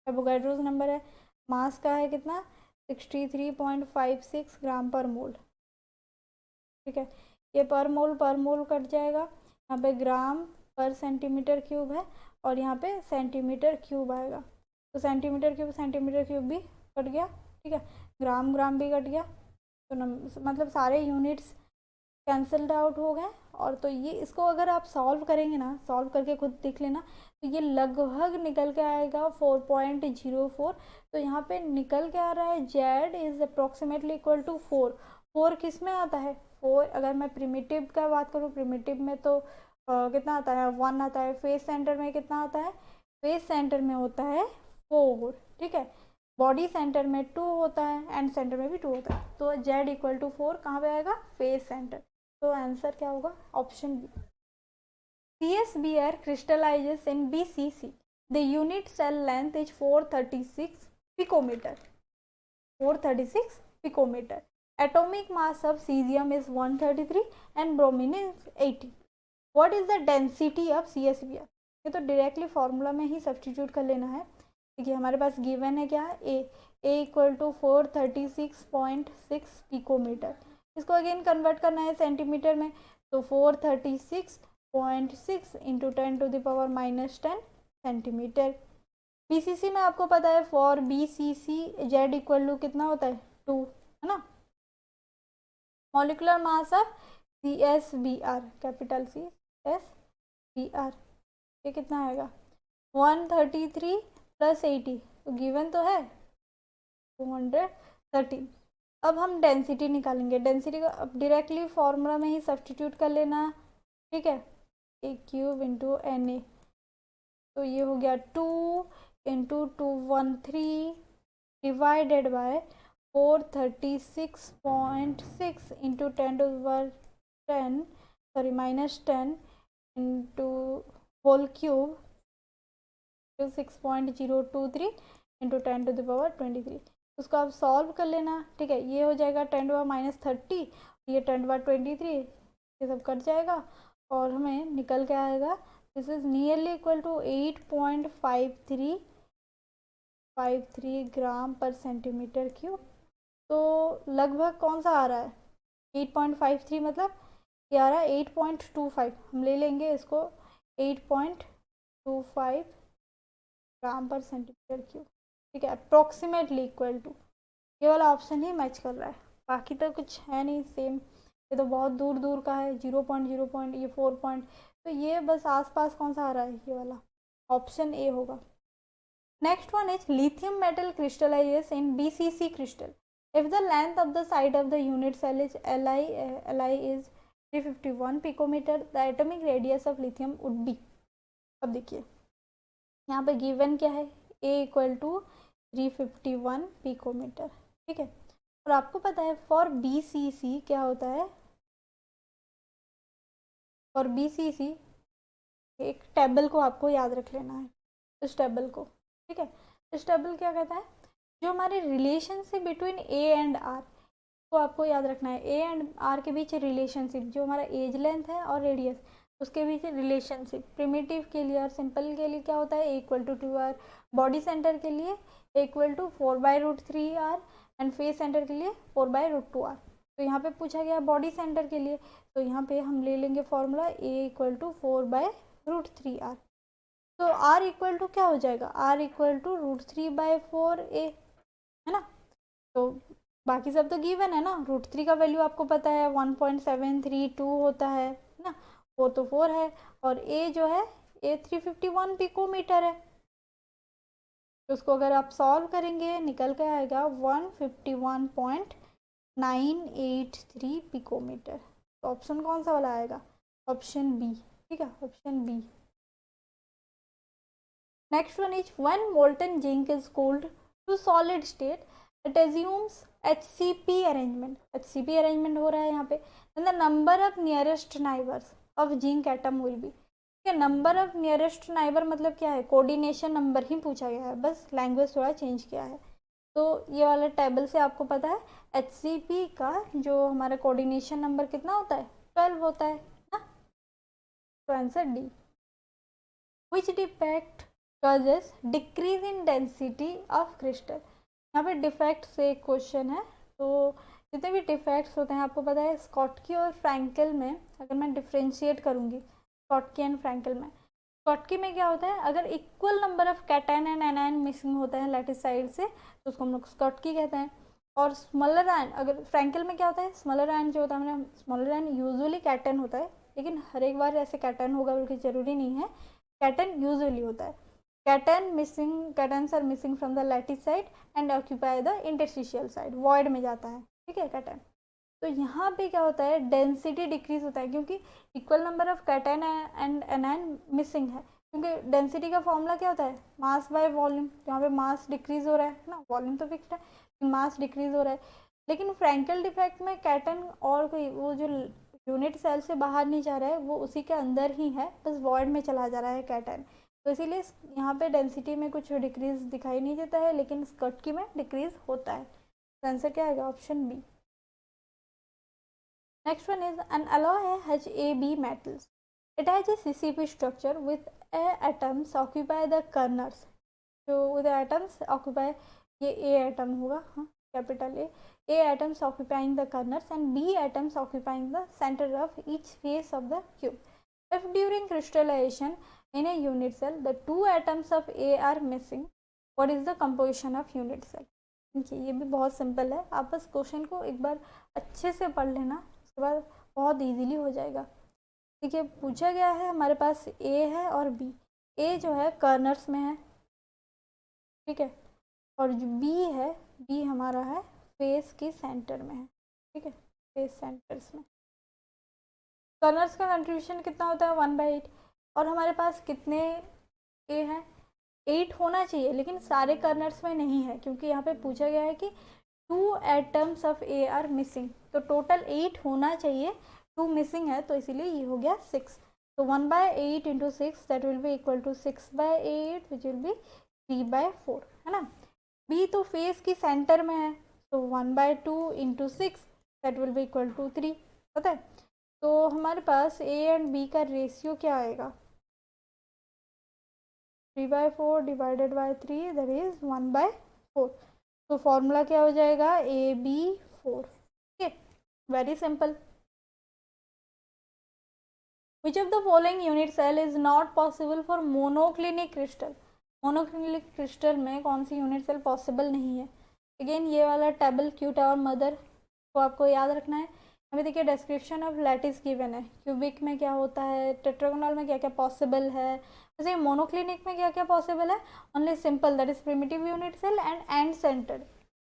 Avogadro's number है। मास का है कितना 63.56 ग्राम पर मोल। ठीक है, ये पर मोल कट जाएगा, यहाँ पे ग्राम पर सेंटीमीटर क्यूब है और यहाँ पे सेंटीमीटर क्यूब आएगा, तो सेंटीमीटर क्यूब भी कट गया। ठीक है, ग्राम भी कट गया, तो मतलब सारे यूनिट्स कैंसल्ड आउट हो गए। और तो ये इसको अगर आप सॉल्व करेंगे ना, सॉल्व करके खुद देख लेना, तो ये लगभग निकल के आएगा 4.04। तो यहाँ पे निकल के आ रहा है Z is approximately equal to 4 किस में आता है 4। अगर मैं प्रिमिटिव का बात करूँ, प्रिमिटिव में तो कितना आता है 1 आता है। फेस सेंटर में कितना आता है, फेस सेंटर में होता है 4। ठीक है, बॉडी सेंटर में 2 होता है एंड सेंटर में भी 2 होता है। तो जेड इक्वल टू 4 कहाँ पे आएगा, फेस सेंटर। तो आंसर क्या होगा, option B. CSBr crystallizes in BCC. The unit cell length is 436 picometer. 436 picometer. Atomic mass of cesium is 133 and bromine is 80. What is the density of CSBr? ये तो directly formula में ही substitute कर लेना है। देखिए हमारे पास गिवन है क्या, ए इक्वल टू 436.6 पिकोमीटर। इसको अगेन कन्वर्ट करना है सेंटीमीटर में, तो 436.6 इंटू 10⁻⁻10 सेंटीमीटर। बीसीसी में आपको पता है for BCC Z equal to कितना होता है 2, है ना। Molecular mass of CSBr, capital CSBr, ये कितना आएगा 133 प्लस 80, तो गिवन तो है 213। अब हम डेंसिटी निकालेंगे, डेंसिटी को अब डायरेक्टली फॉर्मूला में ही सब्सटीट्यूट कर लेना। ठीक है, ए क्यूब इंटू Na, तो ये हो गया 2 into 213 divided by 436.6 into 10⁻10 sorry -10 into whole cube 6.023 into 10⁻23। उसको आप सॉल्व कर लेना। ठीक है, ये हो जाएगा 10⁻30, ये 10⁻23, ये सब कट जाएगा और हमें निकल के आएगा this is nearly equal to 8.53 gram per centimetre cube. तो लगभग कौन सा आ रहा है 8.53, मतलब ये आ रहा है 8.25। हम ले लेंगे इसको 8.25 ग्राम पर सेंटीमीटर क्यूब। ठीक है, अप्रोक्सीमेटली इक्वल टू, ये वाला ऑप्शन ही मैच कर रहा है, बाकी तो कुछ है नहीं सेम। ये तो बहुत दूर दूर का है 0.0 ये 4 तो ये बस आसपास कौन सा आ रहा है, ये वाला ऑप्शन ए होगा। Next one is lithium metal crystallises in BCC crystal if the length of the side of the unit cell is Li is 351 picometre, the atomic radius of lithium would be. अब देखिए यहाँ पे given क्या है, A equal to 351 picometre. ठीक है, और आपको पता है फॉर BCC क्या होता है, फॉर BCC एक टेबल को आपको याद रख लेना है, इस टेबल को। ठीक है, इस टेबल क्या कहता है, जो हमारे relationship between A and R को आपको याद रखना है। A एंड R के बीच रिलेशनशिप, जो हमारा एज लेंथ है और रेडियस उसके बीच रिलेशनशिप। प्रिमिटिव के लिए और सिंपल के लिए क्या होता है, A equal to 2R, body centre के लिए A equal to 4/√3R and face centre के लिए 4/√2R। तो यहाँ पे पूछा गया बॉडी सेंटर के लिए, तो यहाँ पे हम ले लेंगे formula A equal to 4/√3R। तो R इक्वल टू क्या हो जाएगा, R इक्वल टू √3/4A, है ना। तो बाकी सब तो गिवन है ना, √3 का वैल्यू आपको पता है 1.732 होता है ना, 4 तो 4 है और A जो है A 351 पिकोमीटर है। तो उसको अगर आप सॉल्व करेंगे निकल के आएगा 151.983 पिकोमीटर। तो ऑप्शन कौन सा वाला आएगा, ऑप्शन बी। ठीक है, option B. Next one is when molten zinc is cooled to solid state it assumes HCP arrangement. HCP arrangement हो रहा है यहाँ पे, and the number of nearest neighbours of zinc atom will be. Number of nearest neighbour मतलब क्या है, coordination number ही पूछा गया है, बस लैंग्वेज थोड़ा चेंज किया है। तो ये वाला टेबल से आपको पता है HCP का जो हमारा कोऑर्डिनेशन नंबर कितना होता है 12 होता है ना। तो answer D. Which defect causes decrease in density of crystal. यहाँ पे डिफेक्ट से एक क्वेश्चन है, तो जितने भी डिफेक्ट्स होते हैं आपको पता है स्कॉटकी और फ्रैंकल में, अगर मैं डिफ्रेंशिएट करूँगी स्कॉटकी एंड फ्रैंकल में, स्कॉटकी में क्या होता है, अगर equal number of cation and anion missing होता है लैटिस साइड से तो उसको हम लोग स्कॉटकी कहते हैं। और स्मॉलर आयन, अगर फ्रैंकल में क्या होता है, स्मॉलर आयन जो होता है, मैंने स्मॉलर आयन यूजुअली कैटन होता है, लेकिन हर एक बार ऐसे कैटन होगा बल्कि जरूरी नहीं है, कैटन यूजुअली होता है। Cations are missing from the lattice site and occupy the interstitial site, void में जाता है, ठीक है कैटन। तो यहाँ पे क्या होता है, डेंसिटी डिक्रीज होता है क्योंकि equal number of cation and anion missing है, क्योंकि डेंसिटी का फॉर्मूला क्या होता है, मास बाय वॉल्यूम। यहाँ पे मास डिक्रीज हो रहा है ना, वॉल्यूम तो फिक्स्ड है, मास डिक्रीज हो रहा है। लेकिन फ्रैंकल डिफेक्ट में कैटन और कोई वो जो यूनिट सेल से बाहर नहीं जा रहा है, वो उसी के अंदर ही है, बस वॉइड में चला जा रहा है कैटन। तो इसीलिए यहाँ पे डेंसिटी में कुछ डिक्रीज दिखाई नहीं देता है, लेकिन स्कॉटकी में डिक्रीज होता है। तो आंसर क्या आएगा, option B. Next one is an alloy HAB metals. It has a CCP structure with A atoms occupy the corners. जो with atoms occupy, ये A atom होगा, हाँ capital A atoms occupying the corners and B atoms occupying the center of each face of the cube. If during crystallization in a unit cell the two atoms of A are missing, what is the composition of unit cell? देखिए ये भी बहुत simple है, आप बस question को एक बार अच्छे से पढ़ लेना, उसके बाद बहुत इजीली हो जाएगा। देखिए पूछा गया है, हमारे पास ए है और बी। ए जो है कर्नर्स में है, ठीक है, और जो बी है, बी हमारा है फेस के सेंटर में है, ठीक है, फेस सेंटर्स में। कर्नर्स का कंट्रीब्यूशन कितना होता है, 1/8। और हमारे पास कितने ए हैं, 8 होना चाहिए, लेकिन सारे कर्नर्स में नहीं है, क्योंकि यहाँ पे पूछा गया है कि 2 atoms of A R missing, तो टोटल 8 होना चाहिए, 2 मिसिंग है, तो इसीलिए ये हो गया 6। तो 1/8 into 6 that will be equal to 6/8 which will be 3/4, है ना। बी तो फेस की सेंटर में है, तो 1/2 into 6 that will be equal to 3, पता है। तो हमारे पास ए एंड बी का रेशियो क्या आएगा, 3/4 डिवाइडेड बाई 3 दैट इज 1/4। तो फॉर्मूला क्या हो जाएगा, AB4, ठीक है, very simple. Which of the following unit cell is not possible for monoclinic crystal. Monoclinic crystal में कौन सी यूनिट सेल पॉसिबल नहीं है। अगेन ये वाला टेबल क्यूटा और मदर को आपको याद रखना है। अभी देखिए डिस्क्रिप्शन ऑफ लैटिस गिवन है, क्यूबिक में क्या होता है, टेट्रागोनल में क्या क्या पॉसिबल है, जैसे मोनोक्लिनिक में क्या क्या पॉसिबल है, only simple that is primitive unit cell and centred,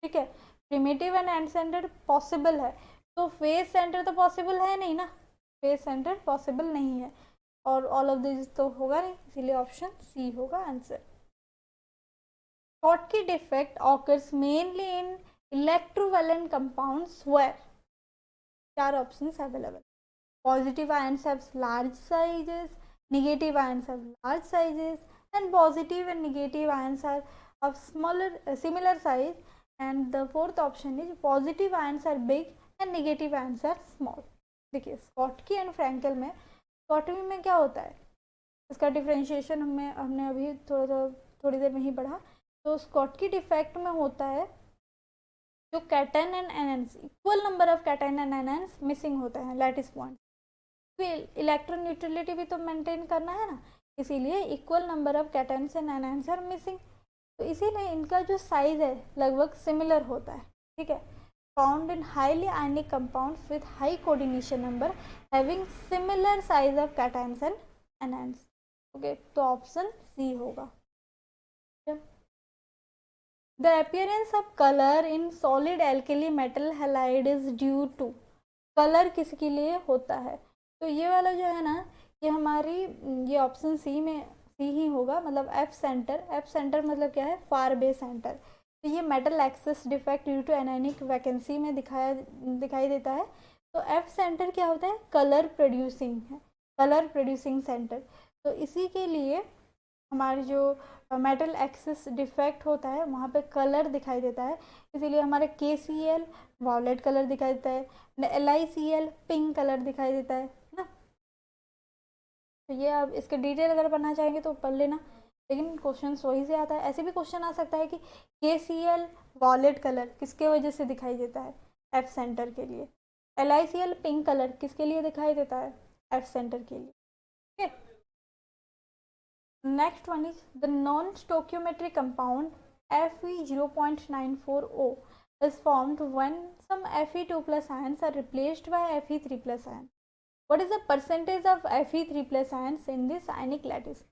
ठीक है, primitive and and centred possible है। तो फेस सेंटर तो पॉसिबल है नहीं ना, फेस सेंटर पॉसिबल नहीं है, और ऑल ऑफ दिस तो होगा नहीं, इसीलिए ऑप्शन सी होगा answer. Schottky defect occurs mainly in electrovalent compounds where, चार options available. Positive ions have large sizes, negative ions have large sizes, and positive and negative ions are of similar size, and the fourth option is positive ions are big and negative ions are small. देखिए Schottky and Frankel में, Schottky में क्या होता है, इसका differentiation हमने अभी थोड़ी देर में ही पढ़ा। तो स्कॉटकी डिफेक्ट में होता है जो cation and anions, equal number of cation and anions missing होता है लैटिस पॉइंट। फिर इलेक्ट्रोन्यूट्रलिटी भी तो मेंटेन करना है ना, इसीलिए equal number of cations and anions are missing, तो इसीलिए इनका जो साइज है लगभग सिमिलर होता है, ठीक है। Found in highly ionic compounds with high coordination number having similar size of cations and anions, okay, तो ऑप्शन सी होगा। The appearance of color in solid alkali metal halide is due to, colour किसके लिए होता है, तो ये वाला जो है ना, ये हमारी, ये ऑप्शन सी में सी ही होगा, मतलब एफ सेंटर मतलब क्या है, फार बे सेंटर। तो ये metal excess defect due to anionic vacancy में दिखाई देता है। तो एफ सेंटर क्या होता है, कलर प्रोड्यूसिंग है, कलर प्रोड्यूसिंग सेंटर। तो इसी के लिए हमारे जो मेटल एक्सिस डिफेक्ट होता है वहाँ पे कलर दिखाई देता है, इसीलिए हमारे KCl वॉयलेट कलर दिखाई देता है, LiCl पिंक कलर दिखाई देता है ना। तो ये आप इसके डिटेल अगर पढ़ना चाहेंगे तो पढ़ लेना, लेकिन क्वेश्चन वही से आता है। ऐसे भी क्वेश्चन आ सकता है कि KCl वॉलेट कलर किसके वजह से दिखाई देता है, F सेंटर के लिए। LICL पिंक कलर किसके लिए दिखाई देता है, F सेंटर के लिए। ठीक है, next one is the non stoichiometric compound Fe0.94O is formed when some Fe2+ ions are replaced by Fe3+ ion. What is the percentage of Fe3+ ions in this ionic lattice?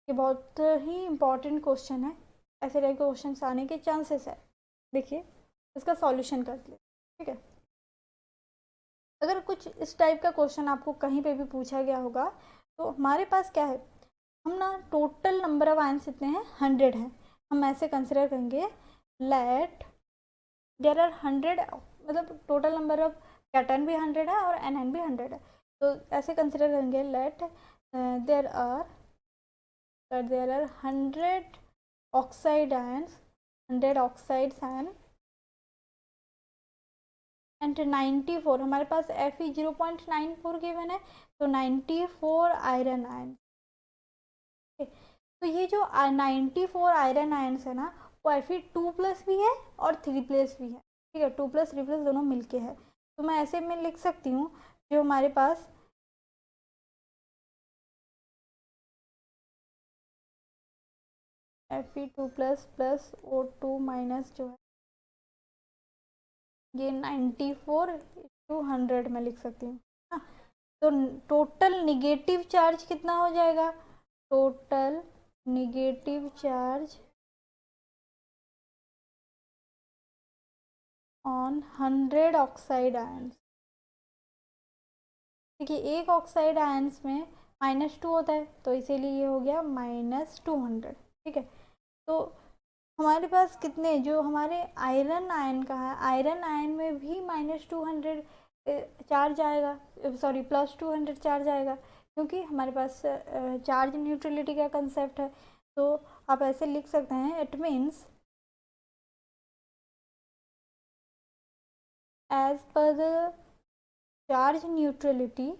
ये बहुत ही important question है, ऐसे type के question आने के chances है। देखिए इसका सॉल्यूशन करते हैं। ठीक है, अगर कुछ इस टाइप का क्वेश्चन आपको कहीं पे भी पूछा गया होगा तो हमारे पास क्या है, हम ना टोटल नंबर ऑफ आयंस इतने हैं 100 हैं, हम ऐसे कंसिडर करेंगे लेट देयर आर 100, मतलब टोटल नंबर ऑफ कैटन भी 100 है और एनएन भी 100 है। तो ऐसे कंसिडर करेंगे let there are 100 oxide ions, 100 oxides ion and 94 हमारे पास Fe0.94 गिवन है, तो 94 आयरन आयन। तो ये जो 94 आयरन आयन्स है ना, वो Fe2+ भी है और 3+ भी है। ठीक है, 2+, 3+ दोनों मिलके है। तो मैं ऐसे में लिख सकती हूँ जो हमारे पास Fe2+ O2 माइनस जो है ये 94/100 में लिख सकती हूँ ना। तो टोटल निगेटिव चार्ज कितना हो जाएगा, total negative charge on 100 oxide ions. देखिए एक ऑक्साइड आयंस में -2 होता है, तो इसीलिए ये हो गया -200। ठीक है, तो हमारे पास कितने जो हमारे आयरन आयन का है, आयरन आयन में भी -200 चार्ज आएगा, सॉरी +200 चार्ज आएगा, क्योंकि हमारे पास चार्ज न्यूट्रलिटी का कंसेप्ट है। तो आप ऐसे लिख सकते हैं, it means as per the charge neutrality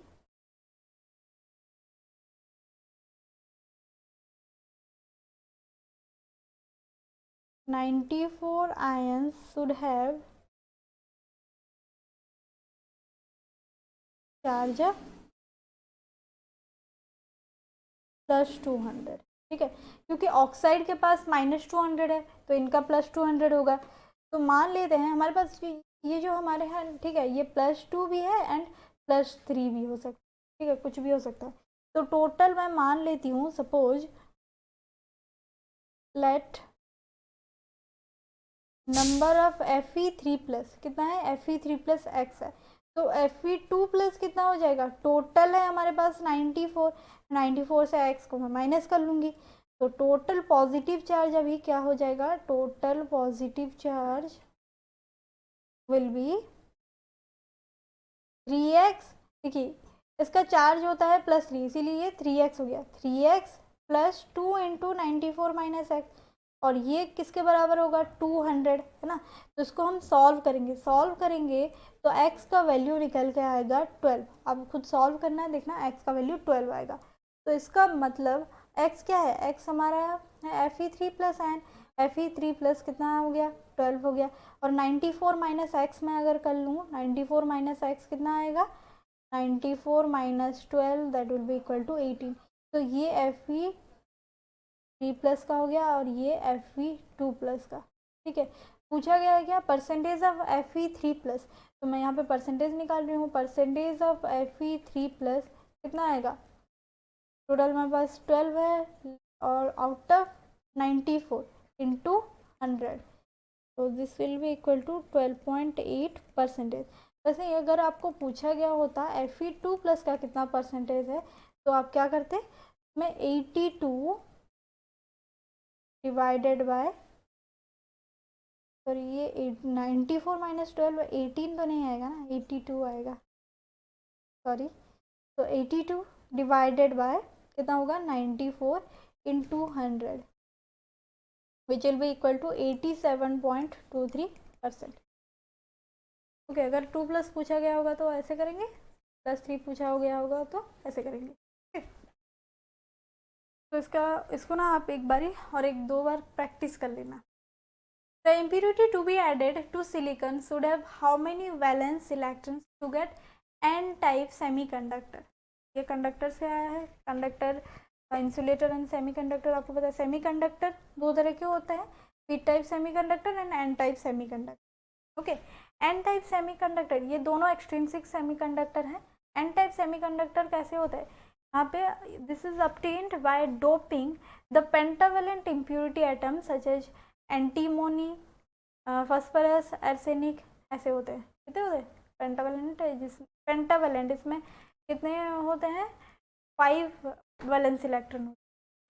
(94 ions should have charge +200। ठीक है, क्योंकि ऑक्साइड के पास -200 है तो इनका +200 होगा। तो मान लेते हैं हमारे पास ये जो हमारे हैं, ठीक है, ये +2 भी है एंड +3 भी हो सकता है। ठीक है, कुछ भी हो सकता है। तो टोटल मैं मान लेती हूँ, suppose let number of Fe3+ कितना है, Fe3+ x है, तो Fe2+ कितना हो जाएगा, टोटल है हमारे पास 94, 94 से x को मैं माइनस कर लूँगी, तो टोटल पॉजिटिव चार्ज अभी क्या हो जाएगा, total positive charge will be 3x। देखिए इसका चार्ज होता है +3, इसीलिए ये 3x हो गया, 3x + 2 इंटू 94 माइनस एक्स, और ये किसके बराबर होगा, 200 है ना। तो इसको हम सॉल्व करेंगे तो x का वैल्यू निकल के आएगा 12। अब खुद सॉल्व करना है, देखना x का वैल्यू 12 आएगा। तो इसका मतलब x क्या है, x हमारा है Fe3+ आयन, Fe3+ कितना हो गया, 12 हो गया। और 94 माइनस एक्स में अगर कर लूँ, 94 माइनस एक्स कितना आएगा, 94 minus 12 that will be equal to 18। तो ये Fe3+ का हो गया और ये Fe2+ का। ठीक है, पूछा गया है क्या, परसेंटेज ऑफ Fe3+, तो मैं यहाँ पे परसेंटेज निकाल रही हूँ, परसेंटेज ऑफ Fe3+ कितना आएगा, टोटल मेरे पास 12 है और आउट ऑफ 94 इंटू 100, तो this will be equal to 12.8%। वैसे अगर आपको पूछा गया होता Fe2+ का कितना परसेंटेज है, तो आप क्या करते, मैं 82 डिवाइडेड बाय, सॉरी ये 94 माइनस 12 18 तो नहीं आएगा ना, 82 आएगा, सॉरी। तो 82 डिवाइडेड बाय कितना होगा, 94 into 100 which will be equal to 87.23%। Okay, अगर 2+ पूछा गया होगा तो ऐसे करेंगे, +3 पूछा हो गया होगा तो ऐसे करेंगे। तो इसको ना आप एक बारी और एक दो बार प्रैक्टिस कर लेना। The impurity to be added to silicon should have how many valence electrons to get n-type semiconductor? ये कंडक्टर से आया है, कंडक्टर, इंसुलेटर एंड सेमीकंडक्टर। आपको पता है सेमीकंडक्टर दो तरह के होते हैं, P type semiconductor and N type semiconductor. Okay, N type semiconductor ये दोनों एक्सट्रिंसिक सेमीकंडक्टर हैं। एन टाइप सेमीकंडक्टर कैसे होता है, यहाँ पे this is obtained by doping the pentavalent impurity atoms such as antimony, phosphorus, arsenic, ऐसे होते हैं। कितने होते हैं? पेंटावेलेंट है, पेंटावेलेंट इसमें कितने होते हैं? 5 वैलेंस इलेक्ट्रॉन होते हैं,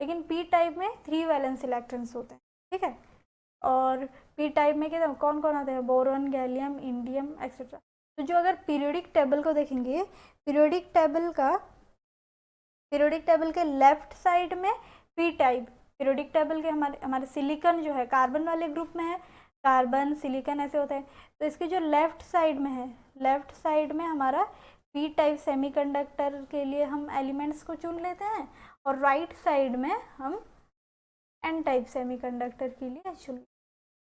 लेकिन पी टाइप में 3 वैलेंस इलेक्ट्रॉन्स होते हैं। ठीक है, और पी टाइप में कितने कौन कौन आते हैं? Boron, gallium, indium etcetera. तो जो अगर पीरियोडिक टेबल को देखेंगे, पीरियोडिक टेबल के लेफ्ट साइड में पी टाइप, पीरियोडिक टेबल के हमारे सिलिकॉन जो है कार्बन वाले ग्रुप में है, कार्बन सिलिकॉन ऐसे होते हैं। तो इसके जो लेफ्ट साइड में है, लेफ्ट साइड में हमारा पी टाइप सेमीकंडक्टर के लिए हम एलिमेंट्स को चुन लेते हैं, और राइट साइड में हम एन टाइप सेमीकंडक्टर के लिए चुन।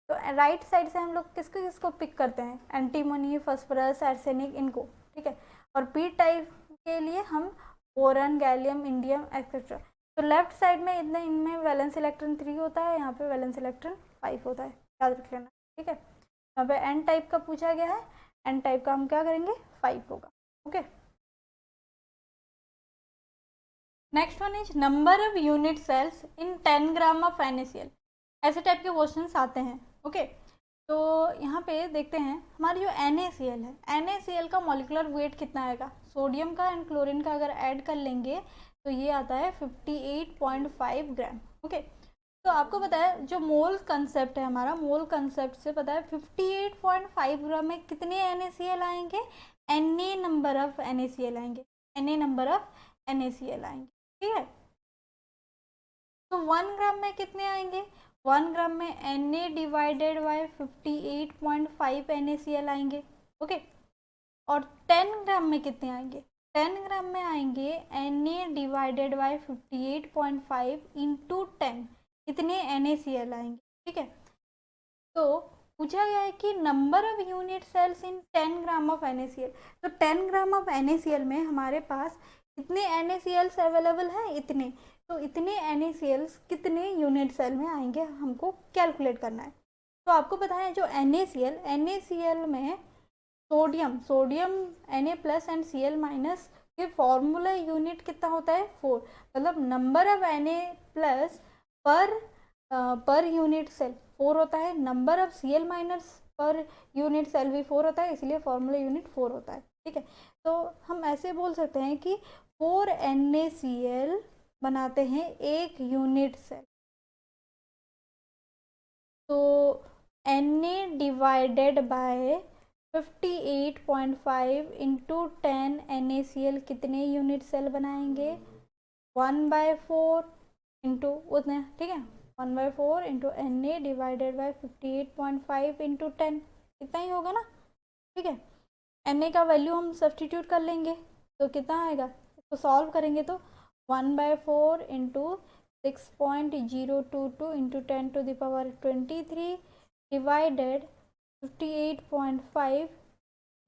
तो राइट साइड से हम लोग किसको पिक करते हैं? एंटीमोनी, फॉस्फोरस, आर्सेनिक, इनको। ठीक है, और पी टाइप के लिए हम बोरॉन, गैलियम, इंडियम एक्सेट्रा। तो लेफ्ट साइड में इनमें वैलेंस इलेक्ट्रॉन 3 होता है, यहाँ पे वैलेंस इलेक्ट्रॉन 5 होता है, याद रख लेना। ठीक है, यहाँ पे एन टाइप का पूछा गया है, एन टाइप का हम क्या करेंगे? 5 होगा। Okay, next one is number of unit cells in 10 gram of NaCl। ऐसे टाइप के क्वेश्चंस आते हैं। ओके, तो यहाँ पे देखते हैं हमारी जो NaCl है, NaCl का मॉलिक्यूलर वेट कितना आएगा? सोडियम का एंड क्लोरीन का अगर ऐड कर लेंगे तो ये आता है 58.5 ग्राम। ओके, तो आपको पता है जो मोल कंसेप्ट है हमारा, मोल कंसेप्ट से पता है 58.5 ग्राम में कितने NaCl आएंगे? Na नंबर ऑफ NaCl आएंगे, Na नंबर ऑफ NaCl आएंगे। ठीक है, तो 1 ग्राम में कितने आएंगे? 1 ग्राम में Na डिवाइडेड बाई 58.5 NaCl आएंगे। ओके, और 10 ग्राम में कितने आएंगे? 10 ग्राम में आएंगे Na डिवाइडेड बाई 58.5 इंटू 10, इतने NaCl आएंगे। ठीक है, तो पूछा गया है कि number of unit cells in 10 gram of NaCl। तो 10 ग्राम ऑफ NaCl में हमारे पास कितने NaCl अवेलेबल हैं? इतने। तो इतने NaCl कितने यूनिट सेल में आएंगे हमको कैलकुलेट करना है। तो आपको पता है जो NaCl में sodium Na plus and Cl minus के फॉर्मूला यूनिट कितना होता है? 4। मतलब number of Na plus per unit cell 4 होता है, number of Cl minus per unit cell भी 4 होता है, इसलिए फॉर्मूला यूनिट 4 होता है। ठीक है, तो हम ऐसे बोल सकते हैं कि 4 NaCl बनाते हैं एक यूनिट सेल। तो Na divided by 58.5 into 10 NaCl कितने यूनिट सेल बनाएंगे? 1/4 इंटू उतने। ठीक है, 1/4 into Na divided by 58.5 into 10, इतना ही होगा ना। ठीक है, Na का वैल्यू हम सब्सटीट्यूट कर लेंगे तो कितना आएगा? इसको सॉल्व करेंगे तो 1/4 into 6.022 into 10 to the power 23 divided 58.5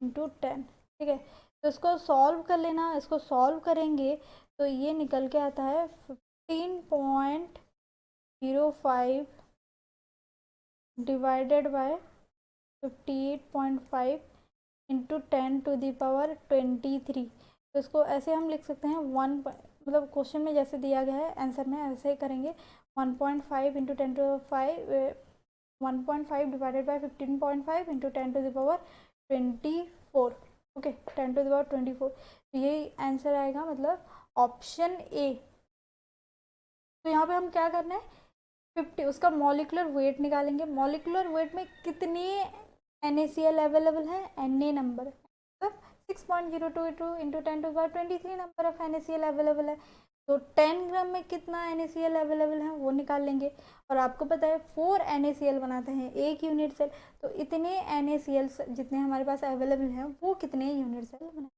into 10। ठीक है, तो इसको सॉल्व कर लेना, इसको सॉल्व करेंगे तो ये निकल के आता है 15.05 divided by 58.5 into 10 to the power 23। तो इसको ऐसे हम लिख सकते हैं मतलब क्वेश्चन में जैसे दिया गया है आंसर में ऐसे ही करेंगे। 1.5 into 10 to 5 1.5 divided by 15.5 into 10 to the power 24। Okay, 10 to the power 24, तो यही आंसर आएगा, मतलब ऑप्शन ए। तो यहाँ पे हम क्या करना है? 50 उसका मॉलिक्यूलर वेट निकालेंगे। मॉलिक्यूलर वेट में कितने NaCl अवेलेबल है? Na नंबर, मतलब 6.022 into 10 to power 23 number of NaCl available है। तो 10 ग्राम में कितना NaCl अवेलेबल है वो निकाल लेंगे। और आपको पता है 4 NaCl बनाते हैं एक यूनिट सेल, तो इतने NaCl जितने हमारे पास अवेलेबल हैं वो कितने यूनिट सेल बनाए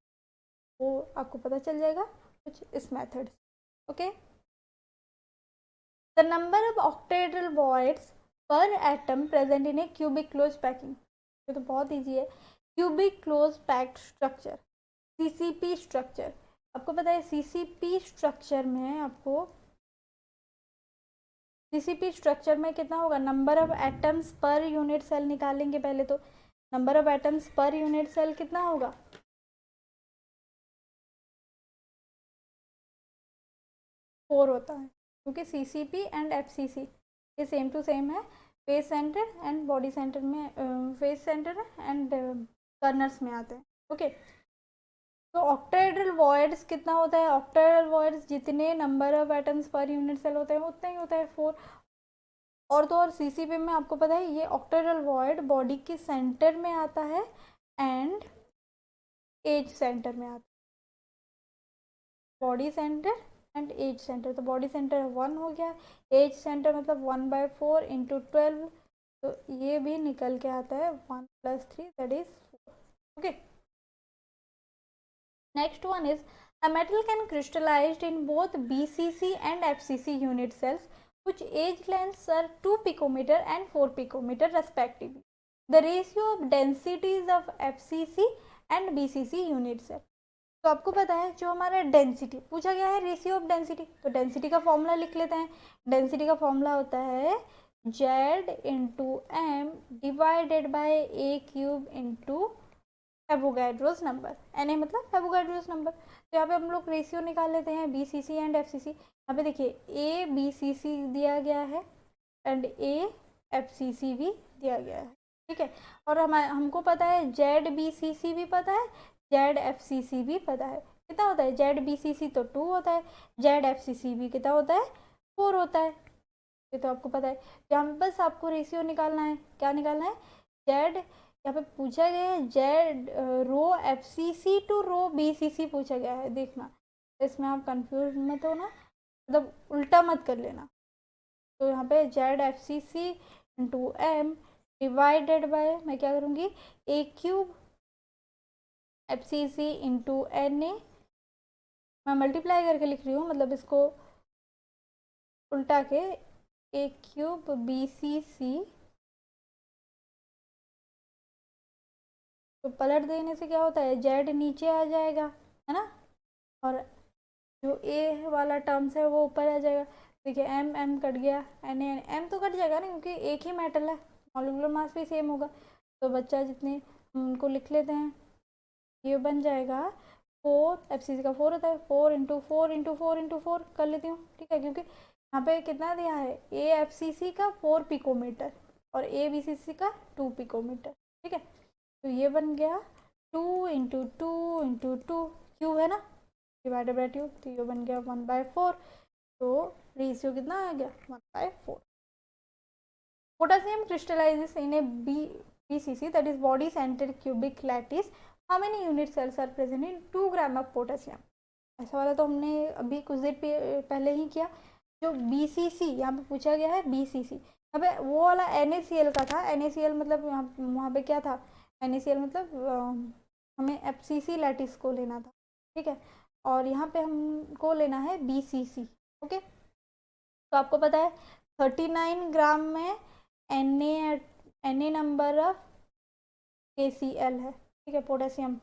वो आपको पता चल जाएगा कुछ इस मेथड से। Okay. The number of octahedral voids per atom present in a cubic close packing. ये तो बहुत ईजी है। Cubic close packed structure, CCP structure. आपको पता है सीसीपी स्ट्रक्चर में सीसीपी स्ट्रक्चर में कितना होगा, number of atoms per unit cell निकालेंगे पहले तो। Number of atoms per unit cell कितना होगा, 4 होता है, क्योंकि सीसीपी एंड एफसीसी ये सेम टू सेम है। Face centre and body centre में, फेस सेंटर एंड कर्नर्स में आते हैं। ओके, तो ऑक्टाहेड्रल वॉइड्स कितना होता है, ऑक्टाहेड्रल वॉइड्स जितने number of atoms per unit cell होते हैं उतना ही होता है, 4। और तो और सीसीपी में आपको पता है ये ऑक्टाहेड्रल वॉइड बॉडी के सेंटर में आता है एंड एज सेंटर में आता है, body centre and edge centre. तो बॉडी सेंटर 1 हो गया, एज सेंटर मतलब 1/4 इंटू 12, तो ये भी निकल के आता है 1 + 3 that is 4। Okay, next one is a metal can crystallized in both BCC and FCC unit cells which age lengths are 2 picometer and 4 picometer respectively. The ratio of densities of FCC and BCC unit cell. तो आपको पता है जो हमारा density पूछा गया है, ratio of density, तो डेंसिटी का फॉर्मूला लिख लेते हैं। डेंसिटी का फॉर्मूला होता है Z into M divided by A cube into Avogadro's number, N A मतलब एवोगैड्रोस नंबर। तो यहाँ पे हम लोग रेशियो निकाल लेते हैं बीसीसी एंड एफसीसी। यहाँ पे देखिए ए बीसीसी दिया गया है एंड ए एफसीसी भी दिया गया है, ठीक है। और हमको पता है जेड बीसीसी भी पता है, जेड एफसीसी भी पता है। कितना होता है, जेड बीसीसी तो 2 होता है, जेड एफसीसी भी कितना होता है, 4 होता है। ये तो आपको पता है। यहाँ पे बस आपको रेशियो निकालना है, क्या निकालना है, जेड, यहाँ पे पूछा गया है Z rho FCC to rho BCC पूछा गया है, देखना इसमें आप कंफ्यूज मत हो ना, मतलब उल्टा मत कर लेना। तो यहाँ पे Z FCC into M divided by मैं क्या करूँगी, a cube FCC into N A, मैं मल्टीप्लाई करके लिख रही हूँ, मतलब इसको उल्टा के ए क्यूब बीसीसी, तो पलट देने से क्या होता है, जेड नीचे आ जाएगा, है ना, और जो ए वाला टर्म्स है वो ऊपर आ जाएगा। देखिए एम एम कट गया, एन एम तो कट जाएगा ना, क्योंकि एक ही मेटल है, मॉलिक्यूलर मास भी सेम होगा। तो बच्चा जितने उनको लिख लेते हैं, ये बन जाएगा 4, एफसीसी का 4 होता है, 4 इंटू 4 इंटू 4 इंटू 4 कर लेती हूँ, ठीक है, क्योंकि यहाँ पे कितना दिया है, ए एफसीसी का 4 पिकोमीटर और ए बीसीसी का 2 पिकोमीटर, ठीक है। तो ये बन गया 2 इंटू 2 इंटू 2, क्यू है ना, डिवाइडेड बाई 2, तो ये बन गया 1/4। तो रेशियो कितना आ गया, 1/4। Potassium crystallises in A BCC that is body centered cubic lattice. How many unit cells are present in 2 gram of potassium. ऐसा वाला तो हमने अभी कुछ देर पहले ही किया। जो BCC यहाँ पे पूछा गया है, BCC यहाँ पे वो वाला NaCl का था, NaCl मतलब वहाँ पे क्या था, NaCl मतलब हमें FCC लैटिस को लेना था, ठीक है, और यहाँ पे हमको लेना है BCC। ओके, तो आपको पता है 39 ग्राम में Na नंबर ऑफ KCl है, ठीक है, पोटेशियम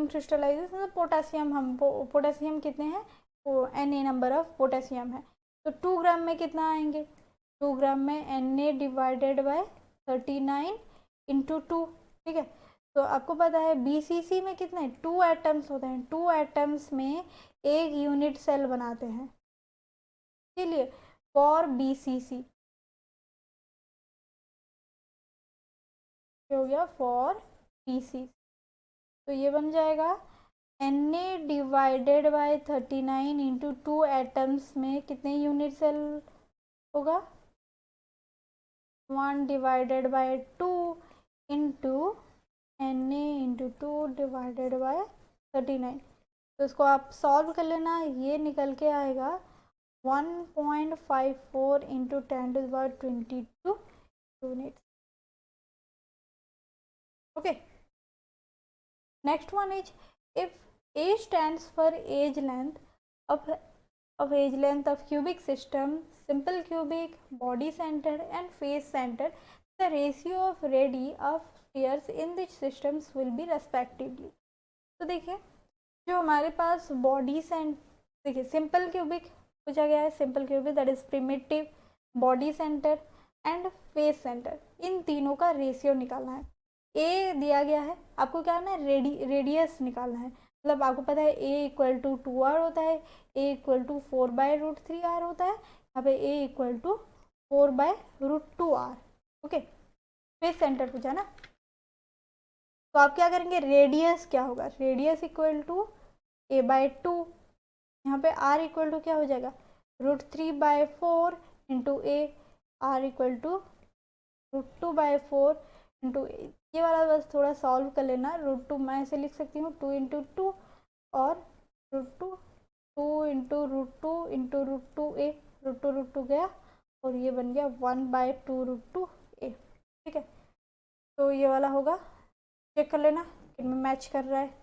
क्रिस्टलाइजेशन मतलब पोटेशियम, हम पोटेशियम कितने हैं, वो Na नंबर ऑफ पोटेशियम है। तो 2 ग्राम में कितना आएंगे, 2 ग्राम में Na डिवाइडेड बाय 39 इंटू 2, ठीक है। तो आपको पता है BCC में कितने 2 एटम्स होते हैं, 2 एटम्स में एक यूनिट सेल बनाते हैं, इसीलिए फॉर BCC हो गया फॉर BCC। तो ये बन जाएगा Na divided bye 39 into 2 atoms में कितने यूनिट सेल होगा, 1 divided by 2 into Na into 2 divided by 39। तो इसको आप सॉल्व कर लेना, ये निकल के आएगा 1.54 into 10⁻22 unit. Okay, next one is if A stands for age length of of wavelength of cubic system, simple cubic, body centered and face centered, the ratio of radii of spheres in the systems will be respectively. तो देखिए जो हमारे पास body सेंट, देखिए simple cubic पूछा गया है, simple cubic that is primitive, body centre and face centre, इन तीनों का रेशियो निकालना है। ए दिया गया है, आपको क्या करना है, रेडियस निकालना है। मतलब आपको पता है ए इक्वल टू 2r होता है, ए इक्वल टू 4/√3r होता है, यहाँ पे a equal to 4/√2r। Okay, face centre पूछा ना, तो आप क्या करेंगे, रेडियस क्या होगा, रेडियस इक्वल टू a/2, यहाँ पे r इक्वल टू क्या हो जाएगा, √3/4 इंटू ए, r इक्वल टू √2/4 इंटू, ये वाला बस थोड़ा सॉल्व कर लेना। √2 मैं ऐसे लिख सकती हूँ 2 इंटू 2 और √2, 2 इंटू √2 इंटू √2a, √2 गया और ये बन गया 1/2√2a। ठीक है, तो ये वाला होगा, चेक कर लेना किनमें मैच कर रहा है।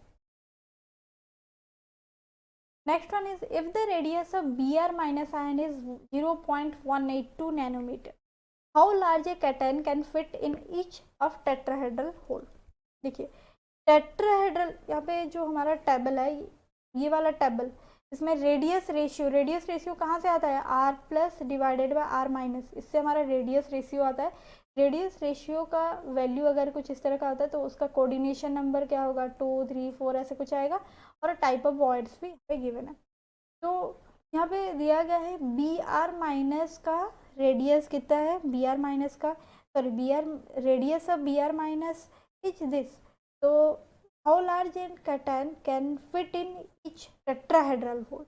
Next one is if the radius of Br minus ion is 0.182 nanometre, how large a cation can fit in each of tetrahedral hole. देखिए टेट्राहेड्रल, यहाँ पे जो हमारा टेबल है, ये वाला टेबल, इसमें रेडियस रेशियो कहाँ से आता है, r plus divided by r minus, इससे हमारा रेडियस रेशियो आता है। रेडियस रेशियो का वैल्यू अगर कुछ इस तरह का होता है तो उसका कोऑर्डिनेशन नंबर क्या होगा, 2, 3, 4 ऐसे कुछ आएगा, और टाइप ऑफ वॉइड्स भी यहाँ पे गिवन है। तो यहाँ पे दिया गया है Br माइनस का रेडियस कितना है, Br माइनस का, sorry Br radius of Br minus each this, तो how large an cation can fit in each tetrahedral hole.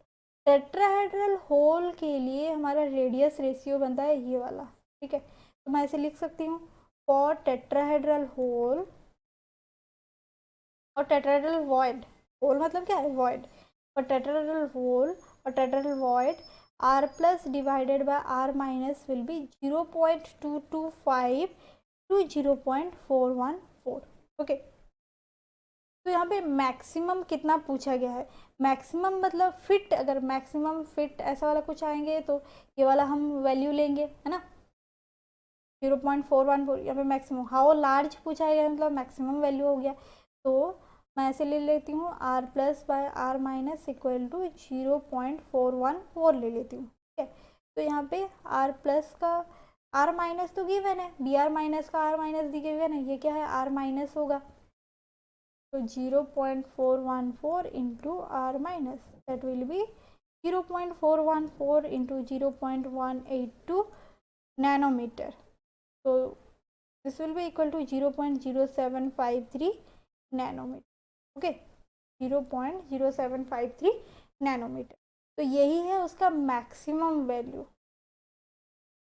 Tetrahedral hole के लिए हमारा रेडियस रेशियो बनता है ये वाला। ठीक है, तो मैं ऐसे लिख सकती हूँ फॉर टेट्राहेड्रल होल और टेट्राहेड्रल वॉइड, होल मतलब क्या है, वॉइड, और टेट्राहेड्रल होल और tetrahedral void, r plus divided by r minus will be 0.225 to 0.414। Okay, तो यहाँ पे मैक्सिमम कितना पूछा गया है, मैक्सिमम मतलब फिट, अगर मैक्सिमम फिट ऐसा वाला कुछ आएंगे तो ये वाला हम वैल्यू लेंगे, है ना, 0.414, यहाँ पे मैक्सिमम। हाउ लार्ज पूछा गया मतलब मैक्सिमम वैल्यू हो गया, तो मैं ऐसे ले लेती हूँ r plus by r minus equal to 0.414 ले लेती हूँ। ठीक है, तो यहाँ पे r प्लस का r माइनस तो गिवन है, Br माइनस का r माइनस गिवन है, ये क्या है, r माइनस होगा, तो 0.414 into r minus, that will be 0.414 into 0.182 nanometre, तो this will be equal to 0.0753 nanometre. Okay, 0.0753 nanometre, तो यही है उसका मैक्सिमम वैल्यू,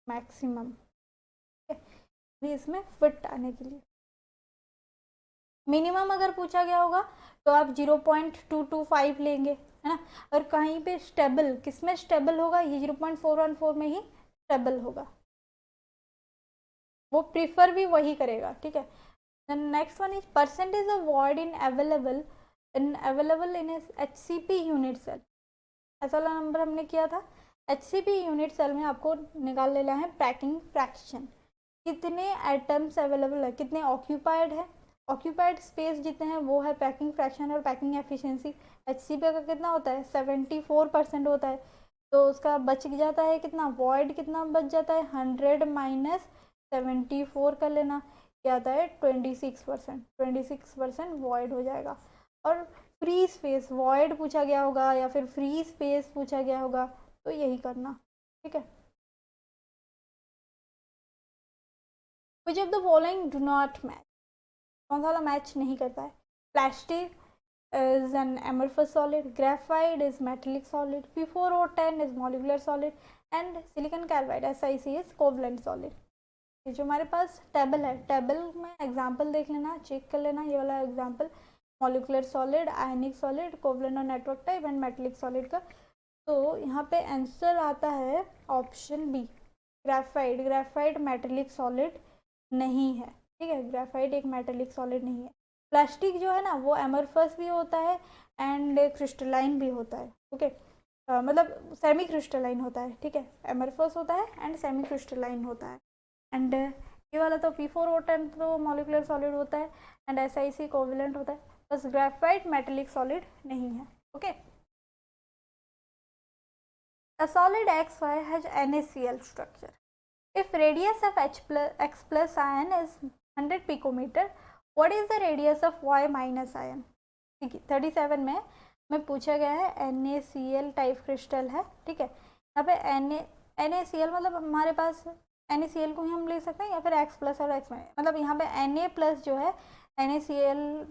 मैक्सिमम इसमें फिट आने के लिए। मिनिमम अगर पूछा गया होगा तो आप 0.225 लेंगे, है ना, और कहीं पे स्टेबल, किसमें स्टेबल होगा, ये 0.414 में ही स्टेबल होगा, वो प्रीफर भी वही करेगा। ठीक है, next one is percentage of void in available in HCP unit cell. ऐसा वाला नंबर हमने किया था, HCP यूनिट सेल में आपको निकाल लेना है पैकिंग फ्रैक्शन, कितने एटम्स अवेलेबल है, कितने ऑक्यूपाइड है, ऑक्यूपाइड स्पेस जितने हैं वो है पैकिंग फ्रैक्शन, और पैकिंग एफिशिएंसी HCP का कितना होता है, 74% होता है, तो उसका बच जाता है कितना, वॉइड कितना बच जाता है, 100 माइनस 74 कर लेना, क्या आता है 26%, 26% वॉइड हो जाएगा। और फ्री स्पेस, वॉइड पूछा गया होगा या फिर फ्री स्पेस पूछा गया होगा तो यही करना। ठीक है, विच of the following do not match, कौन सा वाला मैच नहीं करता है, plastic is an amorphous solid, graphite is metallic solid, P4O10 is molecular solid and silicon carbide SiC is covalent solid। ये जो हमारे पास टेबल है, टेबल में एग्जांपल देख लेना, चेक कर लेना, ये वाला example molecular solid, ionic solid, covalent और network type and metallic solid का, तो यहाँ पे आंसर आता है option B, graphite. Graphite metallic solid नहीं है। ठीक है, ग्रेफाइट एक मेटेलिक सॉलिड नहीं है। प्लास्टिक जो है ना वो एमरफस भी होता है एंड क्रिस्टलाइन भी होता है। ओके, मतलब सेमी क्रिस्टलाइन होता है, ठीक है, एमरफस होता है एंड सेमी क्रिस्टलाइन होता है। एंड ये वाला तो P4 होता है तो मॉलिकुलर सॉलिड होता है एंड SiC कोवेलेंट होता है, बस ग्रेफाइट मेटेलिक सॉलिड नहीं है। Okay, a solid XY has NaCl structure. If radius of X plus ion is 100 picometer, what is the radius of Y minus ion? 37 में पूछा गया है NaCl टाइप क्रिस्टल है, ठीक है। यहाँ पे NaCl मतलब हमारे पास NaCl को ही हम ले सकते हैं या फिर X प्लस और X माइनस, मतलब यहाँ पे Na प्लस जो है NaCl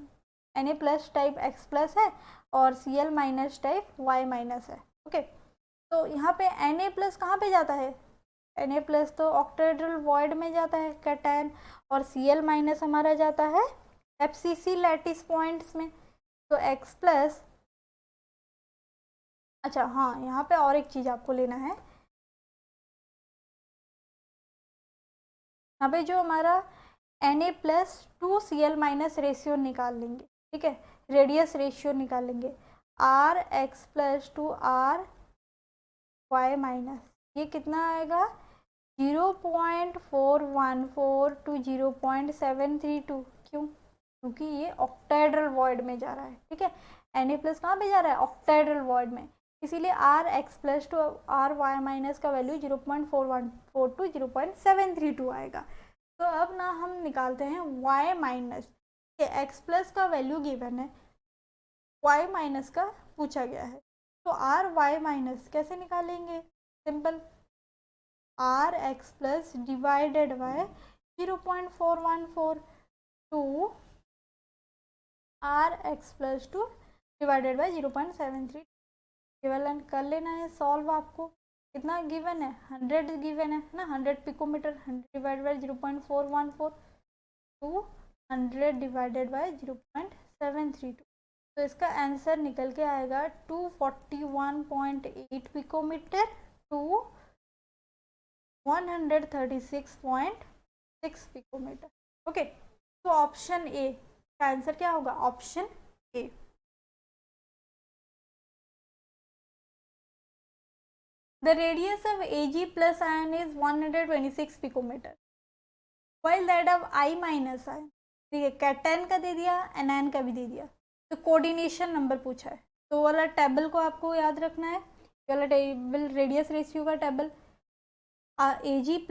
Na plus type X plus है और Cl minus type Y minus है। ओके, तो यहाँ पे Na प्लस कहाँ पे जाता है? Na प्लस तो ऑक्टाहेड्रल वॉइड में जाता है कैटायन, और Cl माइनस हमारा जाता है FCC लैटिस पॉइंट्स में। तो X प्लस, अच्छा हाँ, यहाँ पे और एक चीज़ आपको लेना है, यहाँ पे जो हमारा Na plus two Cl minus ratio निकाल लेंगे, ठीक है, रेडियस रेशियो निकाल लेंगे, R X plus to R Y minus, ये कितना आएगा 0.414 टू 0.732। क्यों? क्योंकि ये ऑक्टाहेड्रल वॉइड में जा रहा है, ठीक है। Na प्लस कहाँ पे जा रहा है? ऑक्टाहेड्रल वॉइड में, इसीलिए R X plus to R Y minus का वैल्यू 0.414 टू 0.732 आएगा। तो अब ना हम निकालते हैं Y माइनस, X प्लस का वैल्यू गिवन है, Y माइनस का पूछा गया है, तो R Y माइनस कैसे निकालेंगे? Simple, R X plus divided by 0.414 to R X plus to divided by 0.73, equivalent कर लेना है सॉल्व। आपको कितना गिवन है? 100 गिवन है ना, 100 picometre, 100 divided by 0.414 to 100 divided by 0.732, तो इसका आंसर निकल के आएगा 241.8 पिकोमीटर टू 136.6 पिकोमीटर। ओके, तो ऑप्शन ए का आंसर क्या होगा? Option A. The radius of Ag plus ion is 126 picometre, while that of I minus ion, ठीक है, कैटायन का दे दिया, एनायन का भी दे दिया, तो कोऑर्डिनेशन नंबर पूछा है, तो वाला टेबल को आपको याद रखना है, ये वाला टेबल रेडियस रेशियो का टेबल। Ag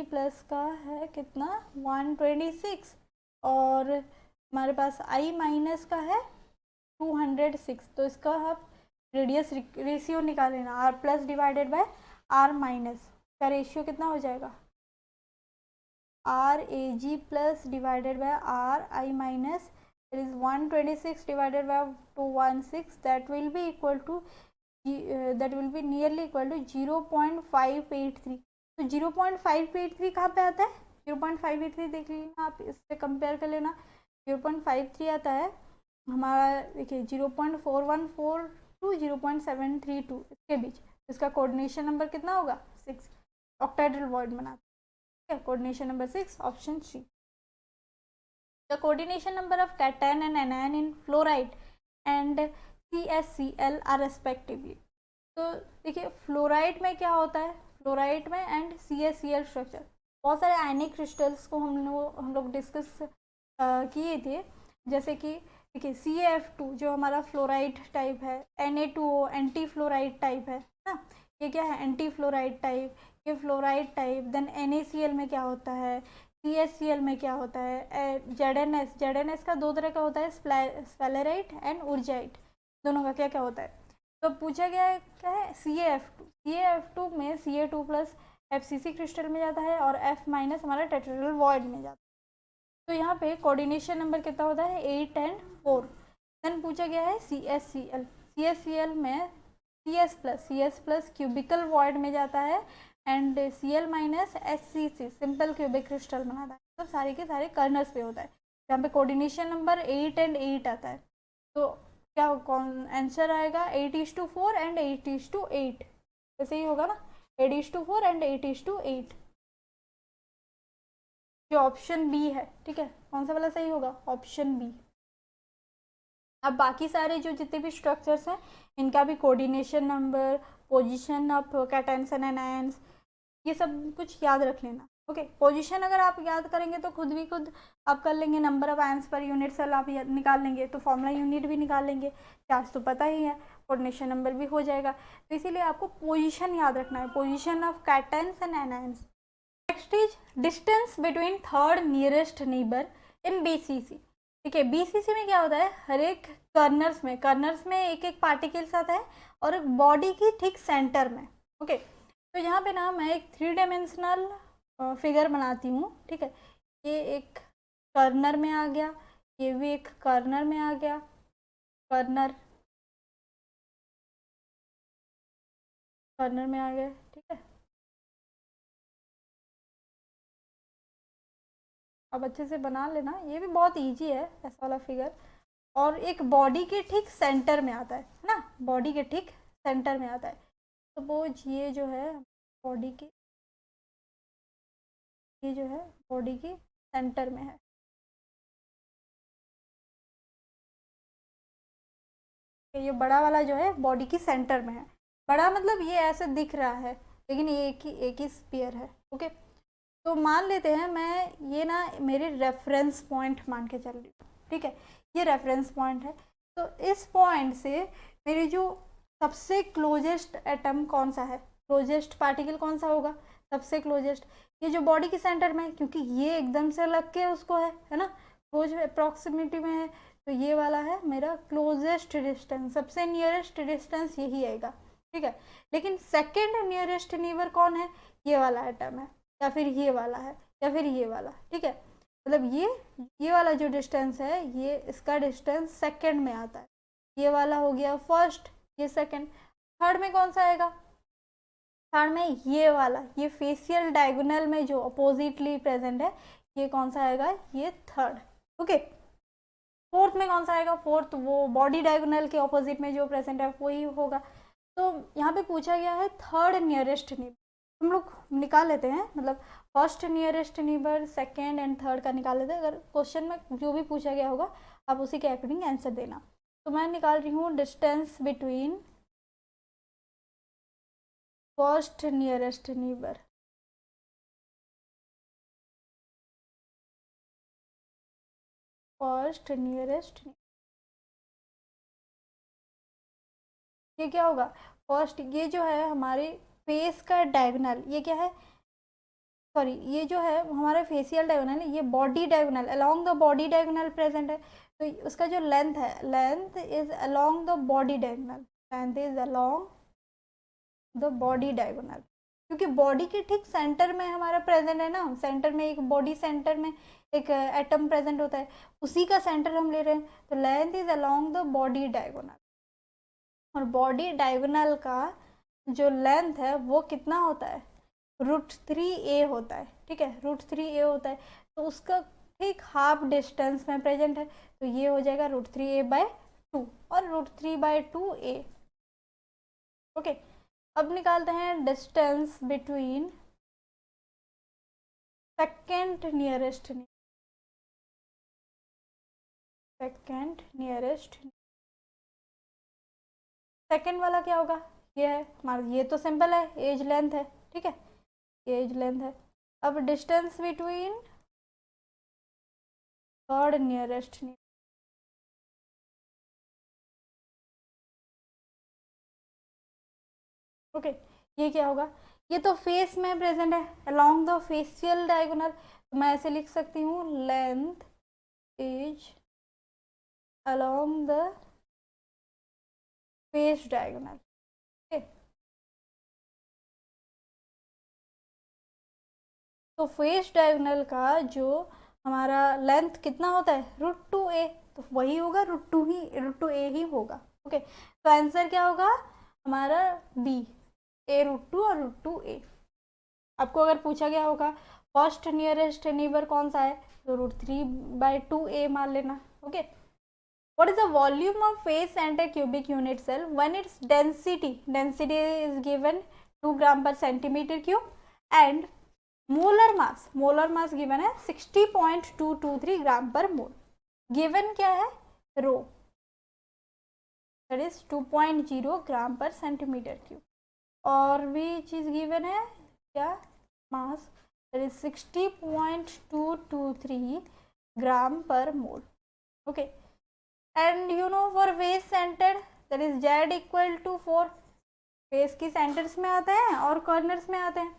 प्लस का है कितना 126 और हमारे पास I माइनस का है 206, तो इसका आप रेडियस रेशियो निकाल लेना, R plus divided by R minus का रेशियो कितना हो जाएगा? Rag plus divided by RI minus, it is 126 divided by 216, that will be equal to nearly equal to 0.583। तो 0.583 कहाँ पे आता है? 0.583 देख लेना आप, इससे कंपेयर कर लेना, 0.53 आता है हमारा, देखिए 0.414 टू 0.732 इसके बीच, इसका कोऑर्डिनेशन नंबर कितना होगा? 6, ऑक्टाहेड्रल वॉइड बनाते हैं, coordination number 6, option C. The coordination number of cation and anion in fluoride and CSCl are respectively. तो देखिए फ्लोराइड में क्या होता है, फ्लोराइड में एंड CSCl स्ट्रक्चर, बहुत सारे आयनिक क्रिस्टल्स को हम लोग डिस्कस किए थे, जैसे कि देखिए CaF2 जो हमारा फ्लोराइड टाइप है, Na2O एंटी फ्लोराइड टाइप है ना, ये क्या है? एंटी फ्लोराइड टाइप, ये फ्लोराइड टाइप। देन NaCl में क्या होता है, CSCl में क्या होता है, ZnS का दो तरह का होता है, स्फेलेराइट एंड उर्जाइट, दोनों का क्या क्या होता है। तो पूछा गया है क्या है? CaF2 में Ca2 प्लस FCC क्रिस्टल में जाता है और F माइनस हमारा टेट्राहेड्रल वॉइड में जाता है। तो यहाँ पे कोऑर्डिनेशन नंबर कितना होता है? 8 और 4। देन पूछा गया है CSCl में CS प्लस क्यूबिकल वॉइड में जाता है and Cl minus SCC simple cubic crystal बनाता है, तो सारे के सारे कर्नर्स पे होता है। यहाँ पे कोऑर्डिनेशन नंबर 8 और 8 आता है, तो क्या आंसर आएगा? 8:4 एंड 8:8, वैसे ही होगा ना, 8:4 एंड 8:8, जो ऑप्शन बी है, ठीक है। कौन सा वाला सही होगा? Option B. अब बाकी सारे जो जितने भी स्ट्रक्चर्स हैं इनका भी coordination number, position of cations and anions, ये सब कुछ याद रख लेना। ओके, पोजीशन अगर आप याद करेंगे तो खुद आप कर लेंगे, number of ions per unit cell आप निकाल लेंगे, तो फॉर्मूला यूनिट भी निकाल लेंगे, चार्ज तो पता ही है, कोऑर्डिनेशन नंबर भी हो जाएगा। तो इसीलिए आपको पोजीशन याद रखना है, position of cations and anions. Next is distance between third nearest neighbour in BCC. ठीक है, बीसीसी में क्या होता है, हर एक कर्नर्स में एक एक पार्टिकल्स आता है और एक बॉडी की ठीक सेंटर में। ओके, तो यहाँ पे ना मैं एक 3 डायमेंशनल फिगर बनाती हूँ। ठीक है, ये एक कर्नर में आ गया, ये भी एक कर्नर में आ गया, कर्नर में आ गया। ठीक है, अब अच्छे से बना लेना, ये भी बहुत इजी है ऐसा वाला फिगर। और एक बॉडी के ठीक सेंटर में आता है ना, बॉडी के ठीक सेंटर में आता है। सपोज ये जो है बॉडी की, ये जो है बॉडी की सेंटर में है। ये बड़ा वाला जो है बॉडी की सेंटर में है, बड़ा मतलब ये ऐसे दिख रहा है लेकिन ये एक ही स्फीयर है। ओके, तो मान लेते हैं मैं ये ना मेरे रेफरेंस पॉइंट मान के चल रही हूँ। ठीक है, ये रेफरेंस पॉइंट है, तो इस पॉइंट से मेरी जो सबसे क्लोजेस्ट एटम कौन सा है, क्लोजेस्ट पार्टिकल कौन सा होगा, सबसे क्लोजेस्ट, ये जो बॉडी के सेंटर में है, क्योंकि ये एकदम से लग के उसको है ना, क्लोज अप्रॉक्सिमिटी में है, तो ये वाला है मेरा क्लोजेस्ट डिस्टेंस, सबसे नियरेस्ट डिस्टेंस यही आएगा। ठीक है, लेकिन सेकेंड नियरेस्ट नेबर कौन है, ये वाला एटम है, या फिर ये वाला है, या फिर ये वाला। ठीक है, मतलब ये वाला जो डिस्टेंस है, ये इसका डिस्टेंस सेकंड में आता है, ये वाला हो गया फर्स्ट, ये सेकंड। थर्ड में कौन सा आएगा, थर्ड में ये वाला, ये फेशियल डायगोनल में जो अपोजिटली प्रेजेंट है, ये कौन सा आएगा, ये थर्ड। ओके, फोर्थ में कौन सा आएगा, फोर्थ वो बॉडी डायगोनल के ऑपोजिट में जो प्रेजेंट है वही होगा। तो यहाँ पे पूछा गया है थर्ड नियरेस्ट नेबर, हम लोग निकाल लेते हैं, मतलब first nearest neighbour, second and third का निकाल लेते हैं। अगर क्वेश्चन में जो भी पूछा गया होगा आप उसी के अकॉर्डिंग आंसर देना। तो मैं निकाल रही हूँ distance between first nearest neighbour, first nearest, ये क्या होगा, फर्स्ट ये जो है हमारे फेस का डायगोनल, ये क्या है, सॉरी ये जो है हमारा फेशियल डायगोनल है, ये body diagonal, along the body diagonal present है, तो उसका जो लेंथ है, length is along the body diagonal, length is along the body diagonal, क्योंकि बॉडी के ठीक सेंटर में हमारा प्रेजेंट है ना, सेंटर में एक बॉडी सेंटर में एक एटम प्रेजेंट होता है, उसी का सेंटर हम ले रहे हैं, तो length is along the body diagonal. और बॉडी डायगोनल का जो लेंथ है वो कितना होता है, √3a होता है। ठीक है, √3a होता है, तो उसका ठीक हाफ डिस्टेंस में प्रेजेंट है, तो ये हो जाएगा √3a/2 और √3/2a। ओके, अब निकालते हैं distance between second nearest, second nearest, second वाला क्या होगा, ये है हमारा, ये तो सिंपल है, एज लेंथ है। ठीक है, एज लेंथ है। अब distance between third nearest, okay, ये क्या होगा, ये तो फेस में प्रेजेंट है, अलोंग द फेशियल डायगोनल, तो मैं ऐसे लिख सकती हूँ length is along the face diagonal. तो फेस डायगोनल का जो हमारा लेंथ कितना होता है, √2a, तो वही होगा √2a ही होगा। ओके, तो आंसर क्या होगा हमारा बी, a√2 और √2a। आपको अगर पूछा गया होगा फर्स्ट नियरेस्ट नेबर कौन सा है, तो √3/2a मान लेना। Okay, what is the volume of face center cubic unit cell when its density is given 2 gram per centimeter cube and molar mass given है 60.223 ग्राम पर मोल, गिवन क्या है रो, that is 2.0 gram per centimetre cube. और भी चीज़ given है क्या, mass that is 60.223 gram per mole. Okay, and you know for वेस्ट centre that is Z equal to 4। Face की centres में आते हैं और कॉर्नर्स में आते हैं।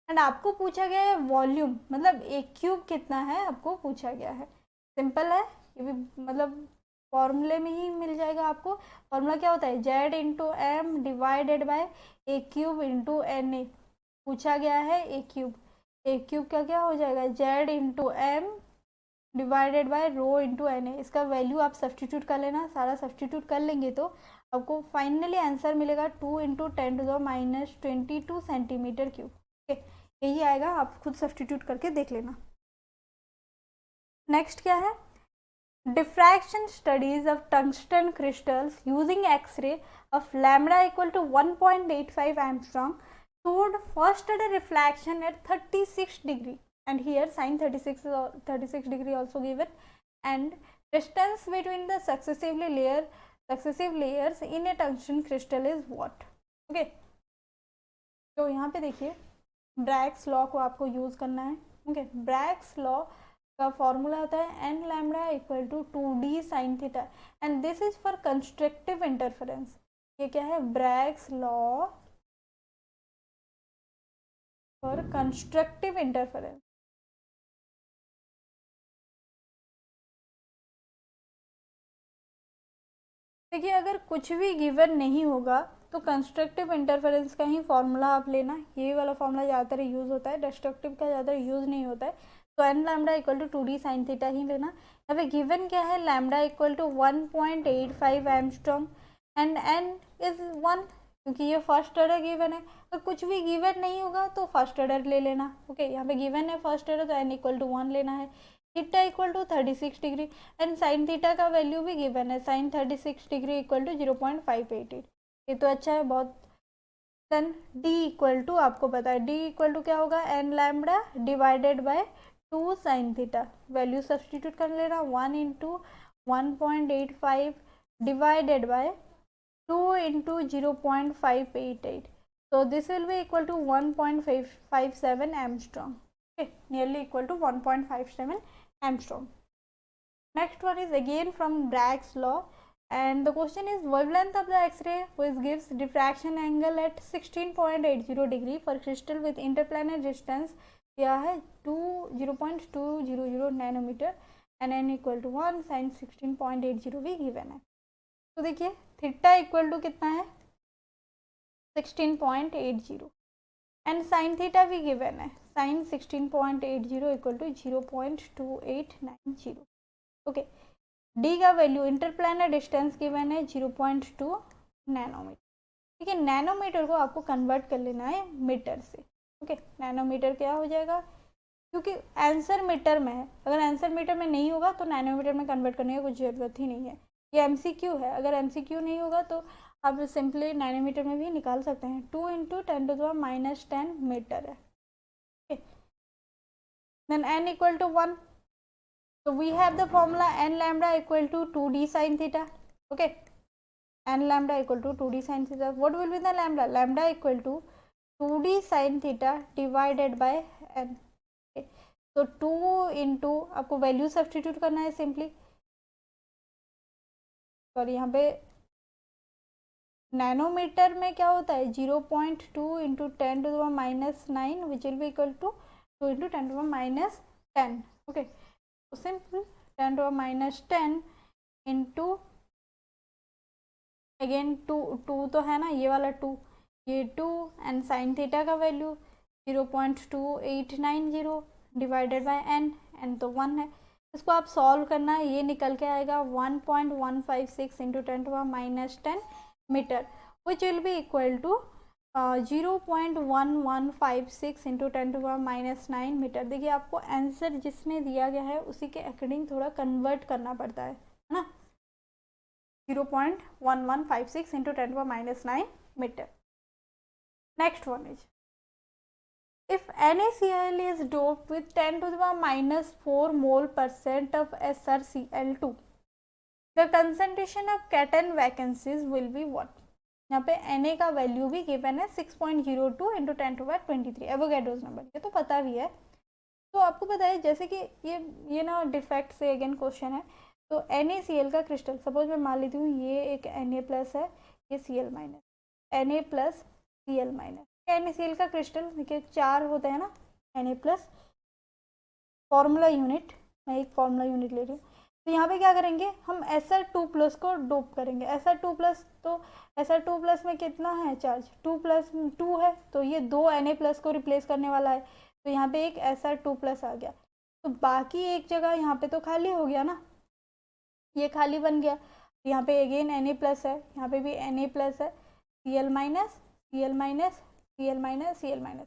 एंड आपको पूछा गया है वॉल्यूम, मतलब एक क्यूब कितना है आपको पूछा गया है। सिंपल है ये भी, मतलब फॉर्मूले में ही मिल जाएगा आपको। फॉर्मूला क्या होता है, Z into M divided by A cube into N A. पूछा गया है ए क्यूब, ए क्यूब का क्या हो जाएगा, Z into M divided by rho into N A. इसका वैल्यू आप सब्सटीट्यूट कर लेना, सारा सब्सटीट्यूट कर लेंगे तो आपको फाइनली आंसर मिलेगा 2 इंटू 10⁻22 सेंटीमीटर क्यूब। ओके, यही आएगा, आप खुद सब्सटीट्यूट करके देख लेना। नेक्स्ट क्या है, diffraction studies of tungsten crystals using X-ray of lambda equal to 1.85 angstrom showed first order reflection at 36 degree, and here sin 36 degree also given, and distance between the successive layers in a tungsten crystal is what? Okay, तो यहाँ पे देखिए Bragg's law को आपको use करना है। Okay, Bragg's law का formula होता है N lambda equal to 2d sine theta, and this is for constructive interference. ये क्या है, Bragg's law for constructive interference. देखिए अगर कुछ भी गिवन नहीं होगा तो कंस्ट्रक्टिव इंटरफेरेंस का ही फॉर्मूला आप लेना, ये वाला फॉर्मूला ज़्यादातर यूज़ होता है, डिस्ट्रक्टिव का ज़्यादातर यूज़ नहीं होता है। तो N lambda equal to 2d sine theta ही लेना। यहाँ पे गिवन क्या है, lambda equal to 1.85 angstrom and N is 1, क्योंकि ये फर्स्ट ऑर्डर गिवन है। अगर कुछ भी गिवन नहीं होगा तो फर्स्ट ऑर्डर ले लेना। ओके, यहाँ पे गिवन है फर्स्ट ऑर्डर, तो एन इक्वल टू 1 लेना है। Theta equal to 36 degree, and sine theta का वैल्यू भी गिवन है, साइन 36 डिग्री इक्वल टू 0.588। ये तो अच्छा है बहुत। देन डी इक्वल टू आपको पता है, डी इक्वल टू क्या होगा, N lambda divided by 2 sine theta. Value substitute कर लेना, 1 into 1.85 divided by 2 into 0.588। so this will be equal to 1.57 angstrom. Okay, nearly equal to 1.57 angstrom. Next one is again from Bragg's law, and the question is wavelength of the X-ray which gives diffraction angle at 16.80 degree for crystal with interplanar distance क्या है 0.200 nanometre and n equal to 1 sine 16.80 भी given है। तो देखिए theta equal to कितना है 16.80 and sine theta भी given है, sine 16.80 equal to 0.2890। Okay, D का वैल्यू इंटरप्लानर डिस्टेंस गिवन है 0.2 नैनोमीटर। ठीक है, नैनोमीटर को आपको कन्वर्ट कर लेना है मीटर से। ओके, नैनोमीटर क्या हो जाएगा, क्योंकि आंसर मीटर में है, अगर आंसर मीटर में नहीं होगा तो नैनोमीटर में कन्वर्ट करने की कुछ ज़रूरत ही नहीं है। ये एमसीक्यू है, अगर एमसीक्यू नहीं होगा तो आप सिंपली नैनोमीटर में भी निकाल सकते हैं। 2 इंटू 10⁻⁻10 मीटर है। Then n equal to 1, so we have the formula n lambda equal to 2d sin theta. Okay, n lambda equal to 2d sin theta. What will be the lambda? Lambda equal to 2d sin theta divided by n. Okay, so 2 into आपको value substitute करना है simply. Sorry, यहाँ पे nanometre में क्या होता है 0.2 into 10⁻⁹ which will be equal to 2 into 10⁻10। ओके, तो सिंपल 10⁻10 इंटू अगेन 2 तो है ना, ये वाला 2, ये 2 एंड साइन थीटा का वैल्यू 0.2890 डिवाइडेड बाय n तो 1 है। इसको आप सॉल्व करना है, ये निकल के आएगा 1.156 into 10⁻10 metre which will be equal to 0.1156 into 10⁻9 metre. देखिए आपको आंसर जिसमें दिया गया है उसी के अकॉर्डिंग थोड़ा कन्वर्ट करना पड़ता है ना। 0.1156 into 10⁻9 metre. Next one is if NaCl is doped with 10⁻⁴ mole % of SrCl2, the concentration of cation vacancies will be what. यहाँ पे Na का वैल्यू भी गिवन है 6.02 इंटू 10⁻23 एवोगैड्रोस नंबर, ये तो पता भी है। तो आपको पता है जैसे कि ये ना डिफेक्ट से अगेन क्वेश्चन है। तो NaCl का क्रिस्टल, सपोज मैं मान लेती हूँ ये एक Na+ है, ये Cl-, Na+Cl-। NaCl का क्रिस्टल देखिए 4 होता है ना, Na+। फॉर्मूला यूनिट, मैं एक फॉर्मूला यूनिट ले रही हूँ। तो यहाँ पे क्या करेंगे हम Sr2+ को डोप करेंगे। Sr2+, तो Sr2+ में कितना है चार्ज, 2+2 है, तो ये 2 Na+ को रिप्लेस करने वाला है, तो यहाँ पे एक Sr2+ आ गया। तो बाकी एक जगह यहाँ पे तो खाली हो गया ना, ये खाली बन गया। यहाँ पे अगेन Na+ है, यहाँ पे भी Na+ है, Cl-, Cl-, Cl-, Cl-।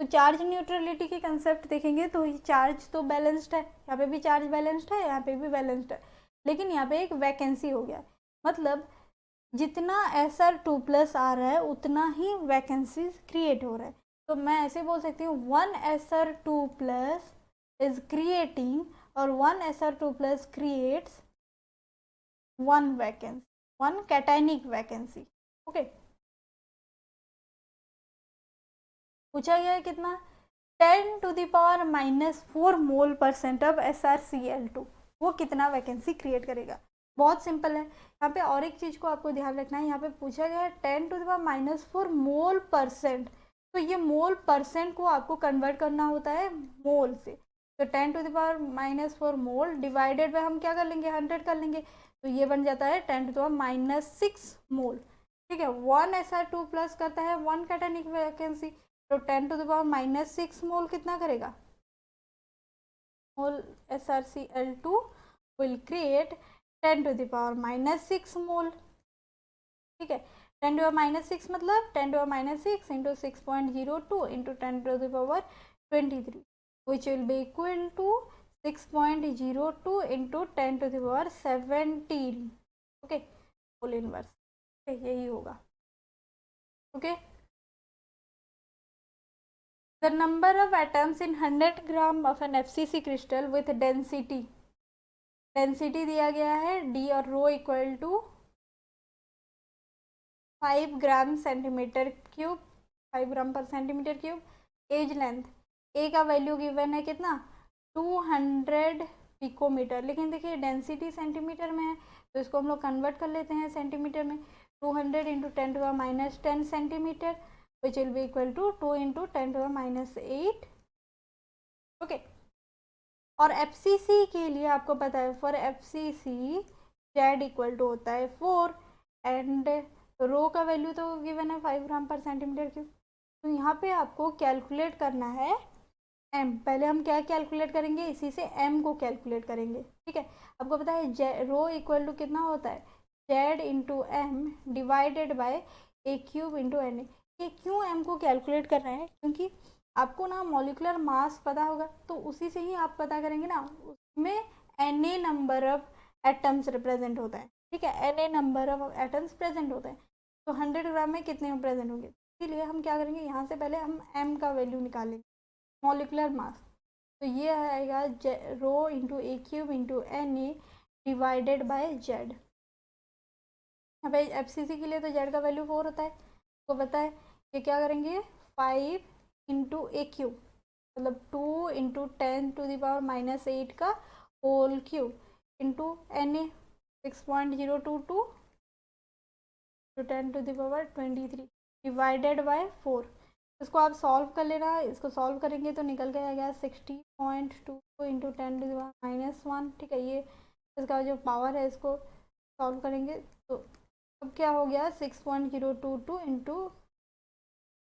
तो चार्ज न्यूट्रलिटी के कंसेप्ट देखेंगे तो चार्ज तो बैलेंस्ड है, यहाँ पे भी चार्ज बैलेंस्ड है, यहाँ पे भी बैलेंस्ड है, लेकिन यहाँ पे एक वैकेंसी हो गया। मतलब जितना Sr2+ आ रहा है उतना ही वैकेंसीज क्रिएट हो रहा है। तो मैं ऐसे बोल सकती हूँ 1 Sr2+ इज क्रिएटिंग, और 1 Sr2+ creates 1 vacancy, 1 cationic vacancy. Okay, पूछा गया है कितना, 10⁻⁻4 मोल% ऑफ SrCl2, वो कितना वैकेंसी क्रिएट करेगा। बहुत सिंपल है। यहाँ पे और एक चीज़ को आपको ध्यान रखना है, यहाँ पे पूछा गया है 10⁻⁻4 मोल%, तो ये मोल% को आपको कन्वर्ट करना होता है मोल से। तो 10⁻⁻4 मोल डिवाइडेड बाय हम क्या कर लेंगे, 100 कर लेंगे, तो ये बन जाता है 10⁻⁻6 मोल। ठीक है, 1 Sr2+ करता है 1 कैटायनिक वैकेंसी, तो 10⁻⁻6 मोल कितना करेगा, मोल SrCl2 विल क्रिएट 10⁻⁻6 मोल। ठीक है, 10⁻⁻6 मतलब 10⁻⁻6 into 6.02 into 10⁻23 which will be equal to 6.02 into 10⁻17। ओके, मोल इनवर्स, यही होगा। Okay, the number of atoms in 100 gram of an FCC crystal with density दिया गया है D और rho equal to 5 gram centimetre cube, 5 gram per centimetre cube. Edge length, a का value given है कितना, 200 picometre, लेकिन देखिए डेंसिटी सेंटीमीटर में है, तो इसको हम लोग कन्वर्ट कर लेते हैं सेंटीमीटर में। 200 into 10⁻10 centimetre which will be equal to 2 into 10⁻8। Okay, और FCC के लिए आपको पता है for FCC Z equal to होता है 4 एंड रो का वैल्यू तो गिवन है 5 ग्राम पर सेंटीमीटर क्यूब। तो यहाँ पे आपको कैलकुलेट करना है M, पहले हम क्या कैलकुलेट करेंगे, इसी से M को कैलकुलेट करेंगे। ठीक है, आपको पता है रो इक्वल टू कितना होता है, Z into M divided bye A³ into Na। ये क्यों M को कैलकुलेट कर रहे हैं, क्योंकि आपको ना मॉलिकुलर मास पता होगा, तो उसी से ही आप पता करेंगे ना, उसमें Na number of atoms represent होता है। ठीक है, Na number of atoms present होते हैं, तो 100 ग्राम में कितने प्रेजेंट होंगे, इसीलिए हम क्या करेंगे, यहाँ से पहले हम M का वैल्यू निकालेंगे, मॉलिकुलर मास। तो ये आएगा rho into A³ into Na divided by Z। यहाँ पे FCC के लिए तो Z का वैल्यू 4 होता है, तो पता है ये क्या करेंगे, 5 इंटू A³ मतलब 2 इंटू 10⁻⁻8 का whole cube into Na 6.022 to 10⁻23 divided by 4। इसको आप सॉल्व कर लेना, इसको सॉल्व करेंगे तो निकल के आएगा 60.2 इंटू 10⁻⁻1। ठीक है, ये इसका जो पावर है इसको सॉल्व करेंगे तो अब क्या हो गया, 6.022 इंटू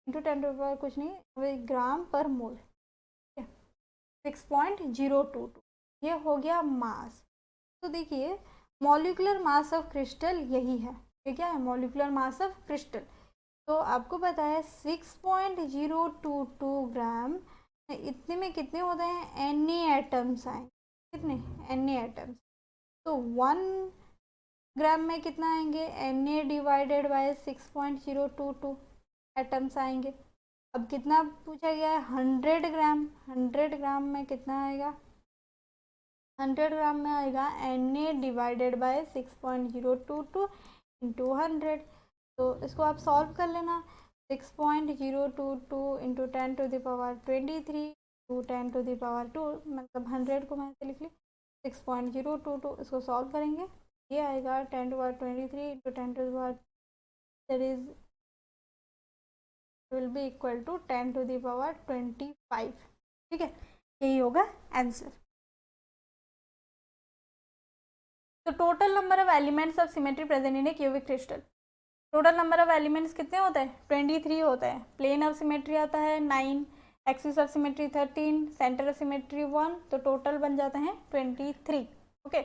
10 कुछ नहीं ग्राम पर मोल, 6.022, ये हो गया मास। तो देखिए मॉलिकुलर मास ऑफ क्रिस्टल यही है, ये क्या है, मॉलिकुलर मास ऑफ क्रिस्टल। तो आपको पता है 6.022 ग्राम, इतने में कितने होते हैं, Na एटम्स आए, कितने Na एटम्स, तो 1 ग्राम में कितना आएंगे, Na डिवाइडेड बाय 6.022 एटम्स आएंगे। अब कितना पूछा गया है, 100 ग्राम, 100 ग्राम में कितना आएगा, 100 ग्राम में आएगा Na डिवाइडेड बाय 6.022 इंटू 100। तो इसको आप सॉल्व कर लेना। 6.022 into 10 to the power 23 to 10 to the power 2, मतलब 100 को मैं ऐसे लिख ली 6.022। इसको सॉल्व करेंगे, ये आएगा 10 to power 23 into 10 to the power, that is will be equal to 10 to the पावर 25। ठीक है, यही होगा आंसर। तो total number of elements of symmetry present in a cubic crystal, total number of elements कितने होते हैं? 23 होता है। प्लेन ऑफ सिमेट्री आता है 9, axis of symmetry 13, centre of symmetry 1, तो टोटल बन जाते हैं 23। Okay,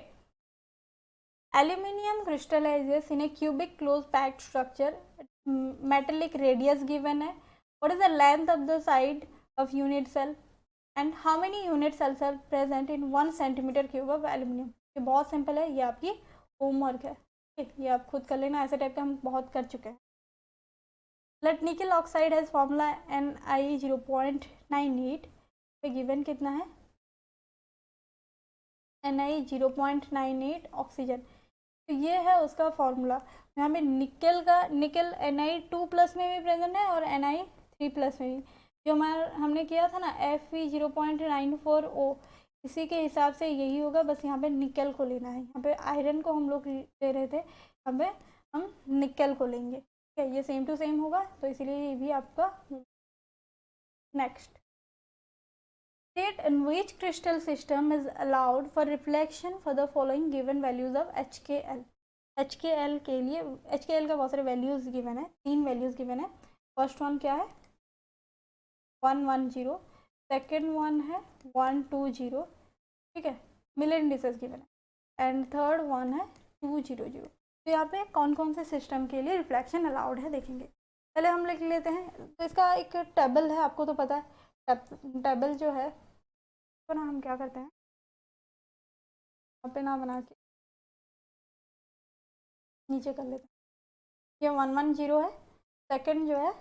aluminium crystallizes in a cubic close packed structure, metallic radius given है, what is the length of the side of unit cell and how many unit cells are present in 1 centimetre cube of aluminium. ये बहुत simple है, ये आपकी homework है, ये आप खुद कर लेना, ऐसे टाइप का हम बहुत कर चुके हैं। लेट निकल ऑक्साइड हैज फॉर्मूला Ni 0.98 पे गिवन कितना है? Ni 0.98 ऑक्सीजन, तो ये है उसका फॉर्मूला। यहाँ पे निकल का, निकल Ni2+ में भी प्रेजेंट है और Ni3+ में भी। जो हमने किया था ना Fe 0.94O, इसी के हिसाब से यही होगा, बस यहाँ पे निकल को लेना है। यहाँ पे आयरन को हम लोग ले रहे थे, यहाँ पे हम निकल को लेंगे। ठीक है, ये सेम टू सेम होगा, तो इसीलिए ये भी आपका। Next, state in which crystal system is allowed for reflection for the following given values of HKl। HKl के लिए, HKl का बहुत सारे वैल्यूज गिवन है, 3 वैल्यूज गिवन है। फर्स्ट वन क्या है? 110, सेकेंड वन है 120, ठीक है, मिलियन इंडिसेस गिवन है, एंड थर्ड वन है 200। तो यहाँ पे कौन कौन से सिस्टम के लिए रिफ्लेक्शन अलाउड है देखेंगे। पहले हम लिख लेते हैं, तो इसका एक टेबल है, आपको तो पता है टेबल जो है, तो ना हम क्या करते हैं, यहाँ पे ना बना के नीचे कर लेते हैं। ये 110 है, सेकंड जो है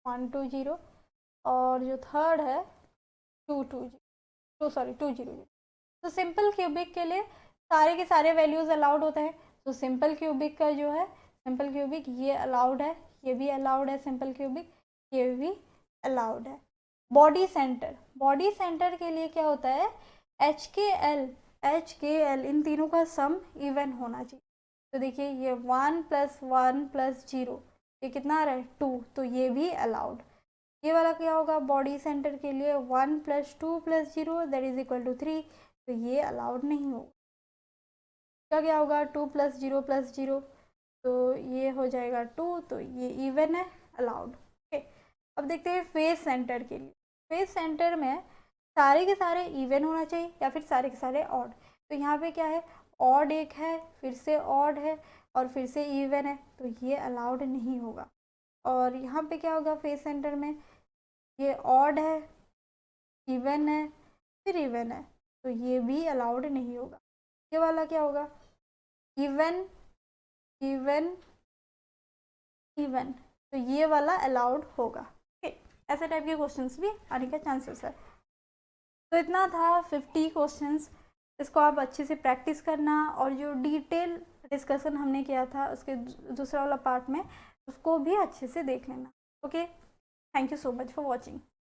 120, और जो थर्ड है 200। तो सिंपल क्यूबिक के लिए सारे के सारे वैल्यूज अलाउड होते हैं। तो सिंपल क्यूबिक का जो है, सिंपल क्यूबिक ये अलाउड है, ये भी अलाउड है, सिंपल क्यूबिक ये भी अलाउड है। बॉडी सेंटर, बॉडी सेंटर के लिए क्या होता है? HKl इन तीनों का सम इवन होना चाहिए। तो देखिए ये 1 + 1 + 0, ये कितना आ रहा है? 2, तो ये भी अलाउड। ये वाला क्या होगा? बॉडी सेंटर के लिए 1 + 2 + 0 दैट इज इक्वल टू 3, तो ये अलाउड नहीं होगा। क्या होगा? 2 + 0 + 0, तो ये हो जाएगा 2, तो ये इवन है, अलाउड। ओके, अब देखते हैं फेस सेंटर के लिए। फेस सेंटर में सारे के सारे इवन होना चाहिए या फिर सारे के सारे ऑड। तो यहाँ पे क्या है? ऑड एक है, फिर से ऑड है, और फिर से इवन है, तो ये अलाउड नहीं होगा। और यहाँ पे क्या होगा? फेस सेंटर में ये ऑड है, इवन है, फिर इवन है, तो ये भी अलाउड नहीं होगा। ये वाला क्या होगा? इवन, इवन, इवन, तो ये वाला अलाउड होगा। ओके, ऐसे टाइप के क्वेश्चंस भी आने का चांसेस है। तो इतना था 50 क्वेश्चंस, इसको आप अच्छे से प्रैक्टिस करना, और जो डिटेल डिस्कशन हमने किया था उसके दूसरा वाला पार्ट में, उसको भी अच्छे से देख लेना। Okay, thank you so much for watching.